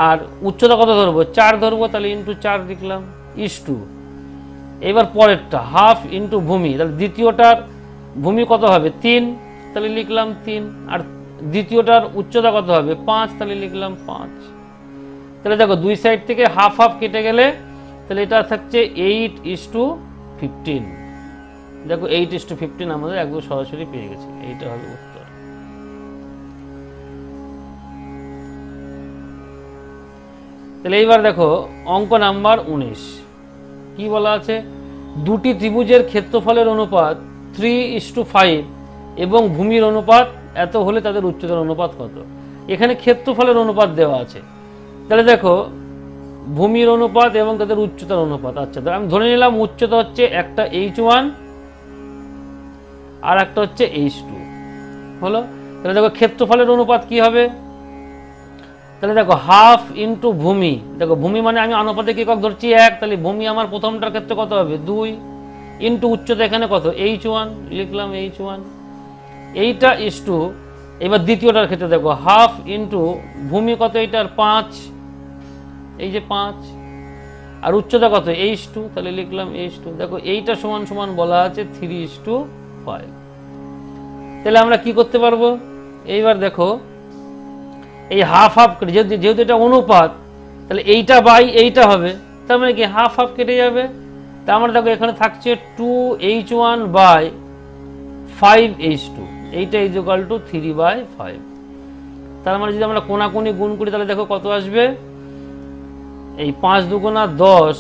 Speaker 1: আর উচ্চতা কত ধরবো, 4 ধরবো, তাহলে ইন্টু 4 লিখলাম ইস্টু। এবার পরেরটা হাফ ইন্টু ভূমি, তাহলে দ্বিতীয়টার ভূমি কত হবে 3, তাহলে লিখলাম 3। আর দ্বিতীয়টার উচ্চতা কত হবে 5, তাহলে লিখলাম 5। তাহলে দেখো দুই সাইড থেকে হাফ হাফ কেটে গেলে তাহলে এটা থাকছে 8:15। দেখো 8:15 আমাদের একদম সরাসরি পেয়ে গেছে, এইটা হবে উত্তর। তাহলে এইবার দেখো অঙ্ক নাম্বার 19 কি বলা আছে, দুটি ত্রিভুজের ক্ষেত্রফলের অনুপাত 3:5 এবং ভূমির অনুপাত এত হলে তাদের উচ্চতার অনুপাত কত? এখানে ক্ষেত্রফলের অনুপাত দেওয়া আছে। তাহলে দেখো ভূমির অনুপাত এবং তাদের উচ্চতার অনুপাত। আচ্ছা, আমি ধরে নিলাম উচ্চতা হচ্ছে একটা h1 আর একটা হচ্ছে h2 হলো। তাহলে দেখো ক্ষেত্রফলের অনুপাত কি হবে, তাহলে দেখো হাফ ইন্টু ভূমি। দেখো ভূমি মানে আমি আনুপাতিক একক ধরছি 1, তাহলে ভূমি আমার প্রথমটার ক্ষেত্রে কত হবে 2 ইন্টু উচ্চতা এখানে কত h1, লিখলাম h1। এইটা ইস্টু এবার দ্বিতীয়টার ক্ষেত্রে দেখো হাফ ইন্টু ভূমি কত এইটার 5, এই যে 5, আর উচ্চতা কত h2, তাহলে লিখলাম h2। দেখো এইটা সমান সমান বলা আছে 3:5। তাহলে আমরা কি করতে পারবো, এইবার দেখো এই হাফ হাফ কেটে, যেহেতু এটা অনুপাত তাহলে এইটা বাই এইটা হবে, তার মানে কি হাফ হাফ কেটে যাবে। তা আমরা দেখো এখানে থাকছে 2h1/5h2, এইটা ইজ ইকুয়াল টু 3/5। তার মানে যদি আমরা কোনাকুনি গুণ করি তাহলে দেখো কত আসবে, এই 5 দুগুণা 10,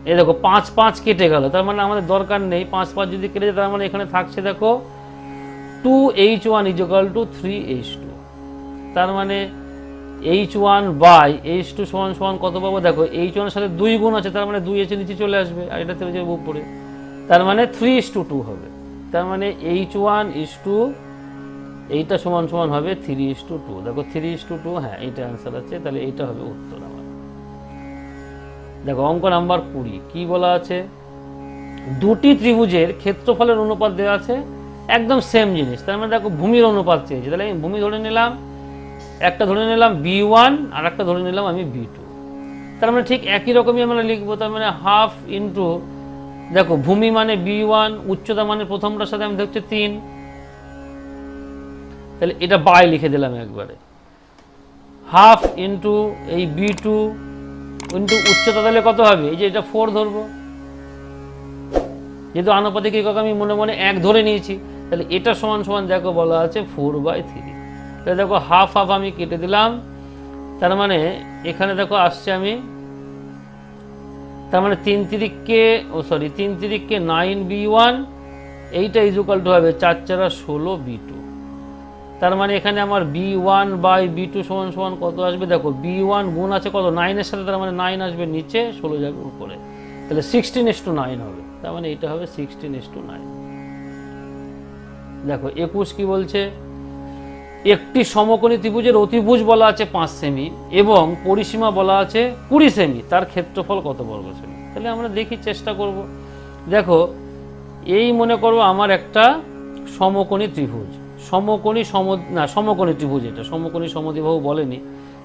Speaker 1: এই দেখো 5 5 কেটে গেল, তার মানে আমাদের দরকার নেই। 5 5 যদি কেটে যায় তার মানে এখানে থাকছে দেখো 2h1 is equal to 3h2। তার মানে h1/h2 সমান সমান কত পাবো, দেখো h1 এর সাথে 2 গুণ আছে, তার মানে 2 এসে নিচে চলে আসবে, আর এটা চলে যাবে উপরে, তার মানে 3:2 হবে। তার মানে h1 is to এইটা সমান সমান হবে 3:2। দেখো 3:2, হ্যাঁ এইটা অ্যান্সার আছে, তাহলে এইটা হবে উত্তর আমার। দেখো অঙ্ক নাম্বার 20 কি বলা আছে, দুটি ত্রিভুজের ক্ষেত্রফলের অনুপাত দেওয়া আছে, একদম সেম জিনিস। তার মানে দেখো ভূমির অনুপাত চেয়েছে, তাহলে আমি ভূমি ধরে নিলাম, একটা ধরে নিলাম b1 আর একটা ধরে নিলাম আমি b2। তার মানে ঠিক একই রকমই আমরা লিখবো। তার মানে হাফ ইন্টু দেখো ভূমি মানে b1, উচ্চতা মানে প্রথমটার সাথে আমি ধরছি 3, তাহলে এটা বাই লিখে দিলাম একবারে, হাফ ইন্টু এই B2 ইন্টু উচ্চতা, তাহলে কত হবে, এই যে এটা 4 ধরবো, যেহেতু আনুপাতিক একক আমি মনে মনে 1 ধরে নিয়েছি, তাহলে এটা সমান সমান দেখো বলা আছে 4/3। তাহলে দেখো হাফ হাফ আমি কেটে দিলাম, তার মানে এখানে দেখো আসছে আমি, তার মানে 3 তিরিককে 9B1, এইটা ইজুকাল টু হবে 4 4 16B2। তার মানে এখানে আমার B1/B2 সমান সমান কত আসবে, দেখো B1 গুণ আছে কত 9 এর সাথে, তার মানে 9 আসবে নিচে, 16 যাবে উপরে, তাহলে 16:9 হবে। তার মানে এটা হবে 16:9। দেখো 21 কি বলছে, একটি সমকোণী ত্রিভুজের অতিভুজ বলা আছে 5 সেমি এবং পরিসীমা বলা আছে 20 সেমি, তার ক্ষেত্রফল কত বর্গ সেমি। তাহলে আমরা দেখি, চেষ্টা করব। দেখো এই মনে করো আমার একটা সমকোণী ত্রিভুজ, সমকোণী ত্রিভুজ, এটা সমকোণী সমদ্বিবাহু বলেনি।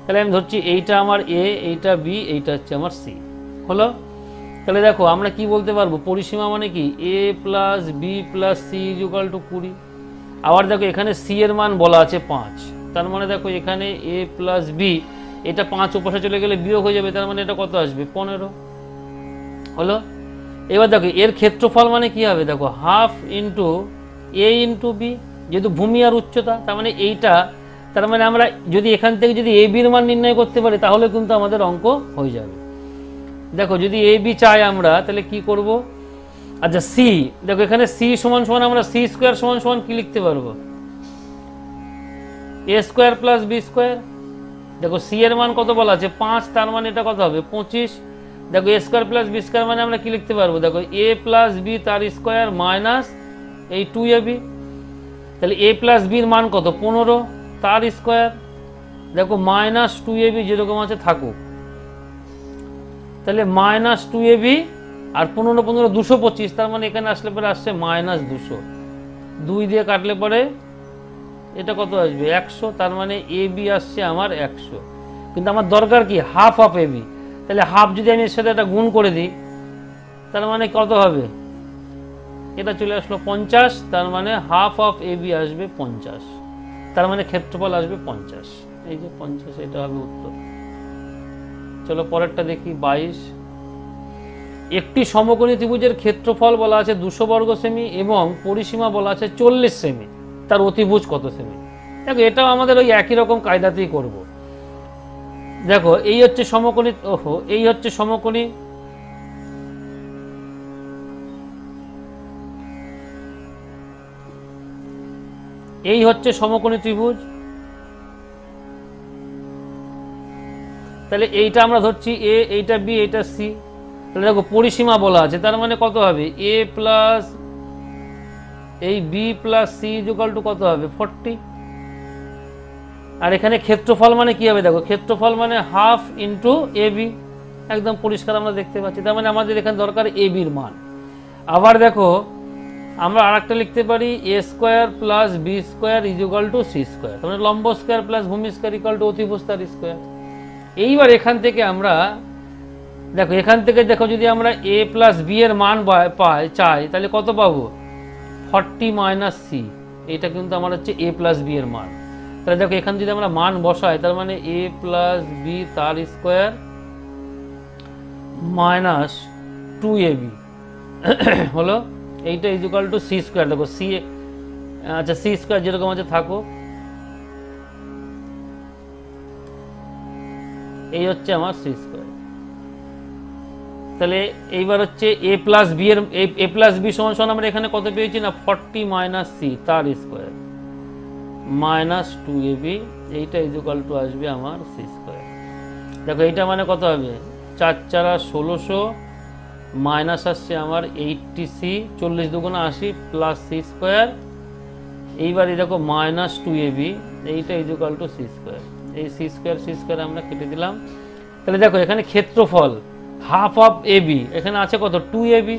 Speaker 1: তাহলে আমি ধরছি এইটা আমার এ, এইটা বি, এইটা হচ্ছে আমার সি, হলো। তাহলে দেখো আমরা কি বলতে পারবো, পরিসীমা মানে কি a plus B plus C equal to 20। আবার দেখো এখানে সি এর মান বলা আছে 5, তার মানে দেখো এখানে a প্লাস বি, এটা 5 ওপাশে চলে গেলে বিয়োগ হয়ে যাবে, তার মানে এটা কত আসবে 15, হলো। এবার দেখো এর ক্ষেত্রফল মানে কি হবে, দেখো half into a into B, যেহেতু ভূমি আর উচ্চতা, তার মানে এইটা, তার মানে আমরা যদি এখান থেকে যদি a বির মান নির্ণয় করতে পারি তাহলে কিন্তু আমাদের অঙ্ক হয়ে যাবে। দেখো যদি এ বি চাই আমরা, তাহলে কি করব, আচ্ছা সি, দেখো এখানে সি সমান সমান আমরা সি স্কোয়ার সমান সমান কি লিখতে পারবো, এ স্কোয়ার প্লাস বি স্কোয়ার। দেখো সি এর মান কত বলা আছে 5, তার মানে এটা কত হবে 25। দেখো এ স্কোয়ার প্লাস বি স্কোয়ার মানে আমরা কি লিখতে পারবো, দেখো এ প্লাস বি তার স্কোয়ার মাইনাস এই 2ab, তাহলে এ প্লাস বির মান কত 15, তার স্কোয়ার, দেখো মাইনাস 2ab যেরকম আছে থাকুক, তাহলে মাইনাস 2ab আর 15 15 225, তার মানে এখানে আসলে পরে আসছে মাইনাস 200, 2 দিয়ে কাটলে পরে এটা কত আসবে 100, তার মানে এ বি আসছে আমার 100। কিন্তু আমার দরকার কি হাফ অফ এ বি, তাহলে হাফ যদি আমি এর সাথে একটা গুণ করে দিই, তার মানে কত হবে, এটা চলে আসলো 50, তার মানে হাফ অফ এ বি আসবে 50, তার মানে ক্ষেত্রফল আসবে 50, এই যে 50, এটা হবে উত্তর। চলো পরেরটা দেখি 22। একটি সমকোণী ত্রিভুজের ক্ষেত্রফল বলা আছে 200 বর্গ সেমি এবং পরিসীমা বলা আছে 40 সেমি, তার অতিভুজ কত সেমি। দেখো এটাও আমাদের ওই একই রকম কায়দাতেই করব। দেখো এই হচ্ছে সমকোণী, এই হচ্ছে সমকোণী, এই হচ্ছে সমকোণী ত্রিভুজ, তাহলে এইটা আমরা ধরছি এ, এইটা বি, এইটা সি। তাহলে দেখো পরিসীমা বলা আছে, তার মানে কত হবে এ প্লাস এই B plus C equal to কত হবে 40। আর এখানে ক্ষেত্রফল মানে কি হবে, দেখো ক্ষেত্রফল মানে হাফ ইন্টু এ বি, একদম পরিষ্কার আমরা দেখতে পাচ্ছি, তার মানে আমাদের এখানে দরকার এ বির মান। আবার দেখো আমরা আরেকটা লিখতে পারি A square plus B square equal to C square, তার মানে লম্ব স্কোয়ার প্লাস ভূমি স্কোয়ার ইকুয়াল টু অতিভুজ তার স্কোয়ার। এইবার এখান থেকে আমরা দেখো, এখান থেকে দেখো যদি আমরা এ প্লাস বি এর মান চাই তাহলে কত পাবো 40 মাইনাস সি, এটা কিন্তু আমার হচ্ছে এ প্লাস বি এর মান। তাহলে দেখো এখানে যদি আমরা মান বসাই, তার মানে এ প্লাস বি তার স্কোয়ার মাইনাস 2ab হলো, এইটা ইকুয়াল টু সি স্কোয়ার। দেখো সি, আচ্ছা সি স্কোয়ার যেরকম আছে থাকো, এই হচ্ছে আমার সি স্কোয়ার। তাহলে এইবার হচ্ছে এ প্লাস বি এর, এ প্লাস বি সমান সমান আমরা এখানে কত পেয়েছি না 40 মাইনাস সি তার স্কোয়ার মাইনাস 2ab, এইটা ইকুয়াল টু আসবে আমার সি স্কোয়ার। দেখো এইটা মানে কত হবে 4 4 1600 মাইনাস আসছে আমার 80c, 40 দুগুণা 80 প্লাস সি স্কোয়ার। এইবার এই দেখো মাইনাস 2ab, এইটা ইকুয়াল টু সি স্কোয়ার, এই সি স্কোয়ার আমরা কেটে দিলাম। তাহলে দেখো এখানে ক্ষেত্রফল হাফ অফ এ বি, এখানে আছে কত 2ab,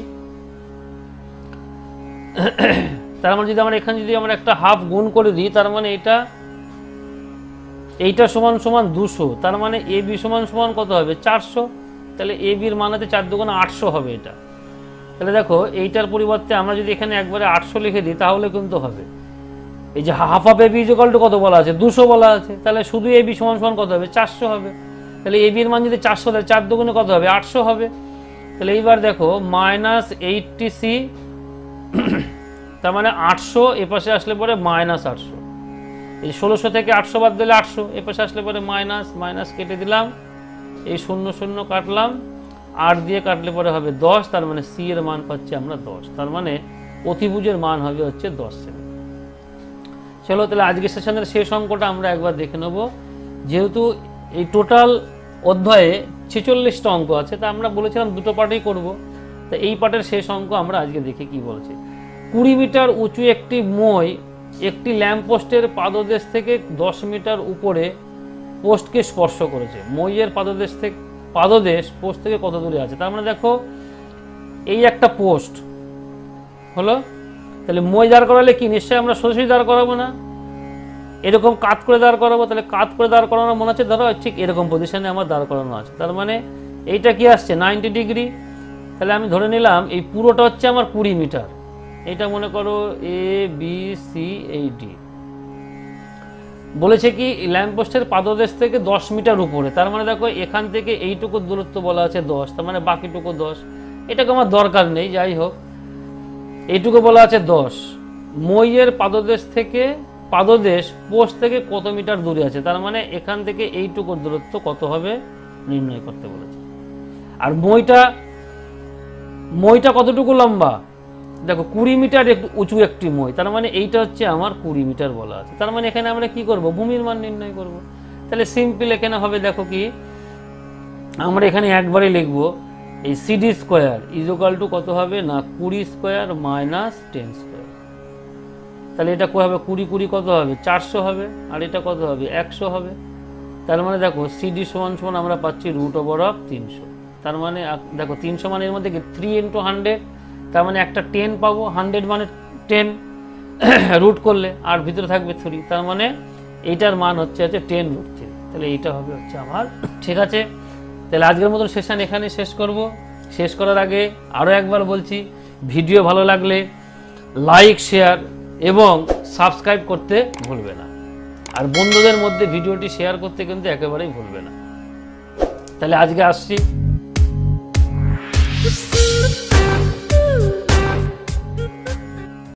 Speaker 1: তার মানে যদি আমরা এখানে যদি আমরা একটা হাফ গুণ করে দিই, তার মানে এইটা সমান সমান 200, তার মানে এ বি সমান সমান কত হবে 400। তাহলে এ বির মান হচ্ছে 4 দুগুণা 800 হবে এটা। তাহলে দেখো এইটার পরিবর্তে আমরা যদি এখানে একবারে 800 লিখে দিই তাহলে কিন্তু হবে। এই যে half of AB equal to কত বলা আছে, 200 বলা আছে, তাহলে শুধু এবি সমান সমান কত হবে, 400 হবে। তাহলে এবি এর মান যদি 400 দেয়, 4 দুগুণে কত হবে, 800 হবে। তাহলে এইবার দেখো -80C, তার মানে 800 এপাশে আসলে পরে -800, এই 1600 থেকে 800 বাদ দিলে 800, এপাশে আসলে পরে মাইনাস কেটে দিলাম, এই 0 0 কাটলাম, 8 দিয়ে কাটলে পরে হবে 10, তার মানে সি এর মান পাচ্ছি আমরা 10, তার মানে অতিভুজের মান হবে হচ্ছে 10 সেমি। চলো তাহলে আজকের সেশনের শেষ অঙ্কটা আমরা একবার দেখে নেব। যেহেতু এই টোটাল অধ্যায়ে 46টা অঙ্ক আছে, তা আমরা বলেছিলাম দুটো পার্টেই করব, তা এই পার্টের শেষ অঙ্ক আমরা আজকে দেখি কি বলছে। 20 মিটার উঁচু একটি মই একটি ল্যাম্পপোস্টের পাদদেশ থেকে 10 মিটার উপরে পোস্টকে স্পর্শ করেছে। মইয়ের পাদদেশ পোস্ট থেকে কত দূরে আছে, তার মানে দেখো এই একটা পোস্ট হলো, তাহলে মই দাঁড় করালে কি নিশ্চয়ই আমরা সোজাসুজি দাঁড় করাবো না, এরকম কাত করে দাঁড় করাবো। তাহলে কাত করে দাঁড় করানো মনে হচ্ছে ধরো ঠিক এরকম পজিশনে আমার দাঁড় করানো আছে, তার মানে এইটা কি আসছে 90 ডিগ্রি। তাহলে আমি ধরে নিলাম এই পুরোটা হচ্ছে আমার 20 মিটার, এটা মনে করো ABCAD। বলেছে কি ল্যাম্পপোস্টের পাদদেশ থেকে 10 মিটার উপরে, তার মানে দেখো এখান থেকে এইটুকু দূরত্ব বলা আছে 10, তার মানে বাকিটুকু 10, এটাকে আমার দরকার নেই, যাই হোক এইটুকু বলা আছে 10। মইয়ের পাদদেশ পোস্ট থেকে কত মিটার দূরে আছে, তার মানে এখান থেকে এইটুকু দূরত্ব কত হবে নির্ণয় করতে বলেছে। আর মইটা কতটুকু লম্বা, দেখো 20 মিটার উঁচু একটি মই, তার মানে এইটা হচ্ছে আমার 20 মিটার বলা আছে, তার মানে এখানে আমরা কি করব, ভূমির মান নির্ণয় করব। তাহলে সিম্পল এখানে হবে, দেখো কি আমরা এখানে একবারে লিখব এই CD স্কয়ার ইকুয়াল টু কত হবে না 20 স্কয়ার মাইনাস 10 স্কয়ার। তাহলে এটা কত হবে, 20 20 কত হবে 400 হবে, আর এটা কত হবে 100 হবে। তার মানে দেখো CD সমান সমান আমরা পাচ্ছি √300। তার মানে দেখো 300 মানের মধ্যে কি 3 × 100, তার মানে একটা 10 পাবো, 100 মানে 10 রুট করলে আর ভিতরে থাকবে 3, তার মানে এইটার মান হচ্ছে 10√3। তাহলে এইটা হবে হচ্ছে আমার, ঠিক আছে। তাহলে আজকের মতন সেশন এখানে শেষ করব। শেষ করার আগে আরও একবার বলছি, ভিডিও ভালো লাগলে লাইক শেয়ার এবং সাবস্ক্রাইব করতে ভুলবে না, আর বন্ধুদের মধ্যে ভিডিওটি শেয়ার করতে কিন্তু একেবারেই ভুলবে না। তাহলে আজকে আসছি।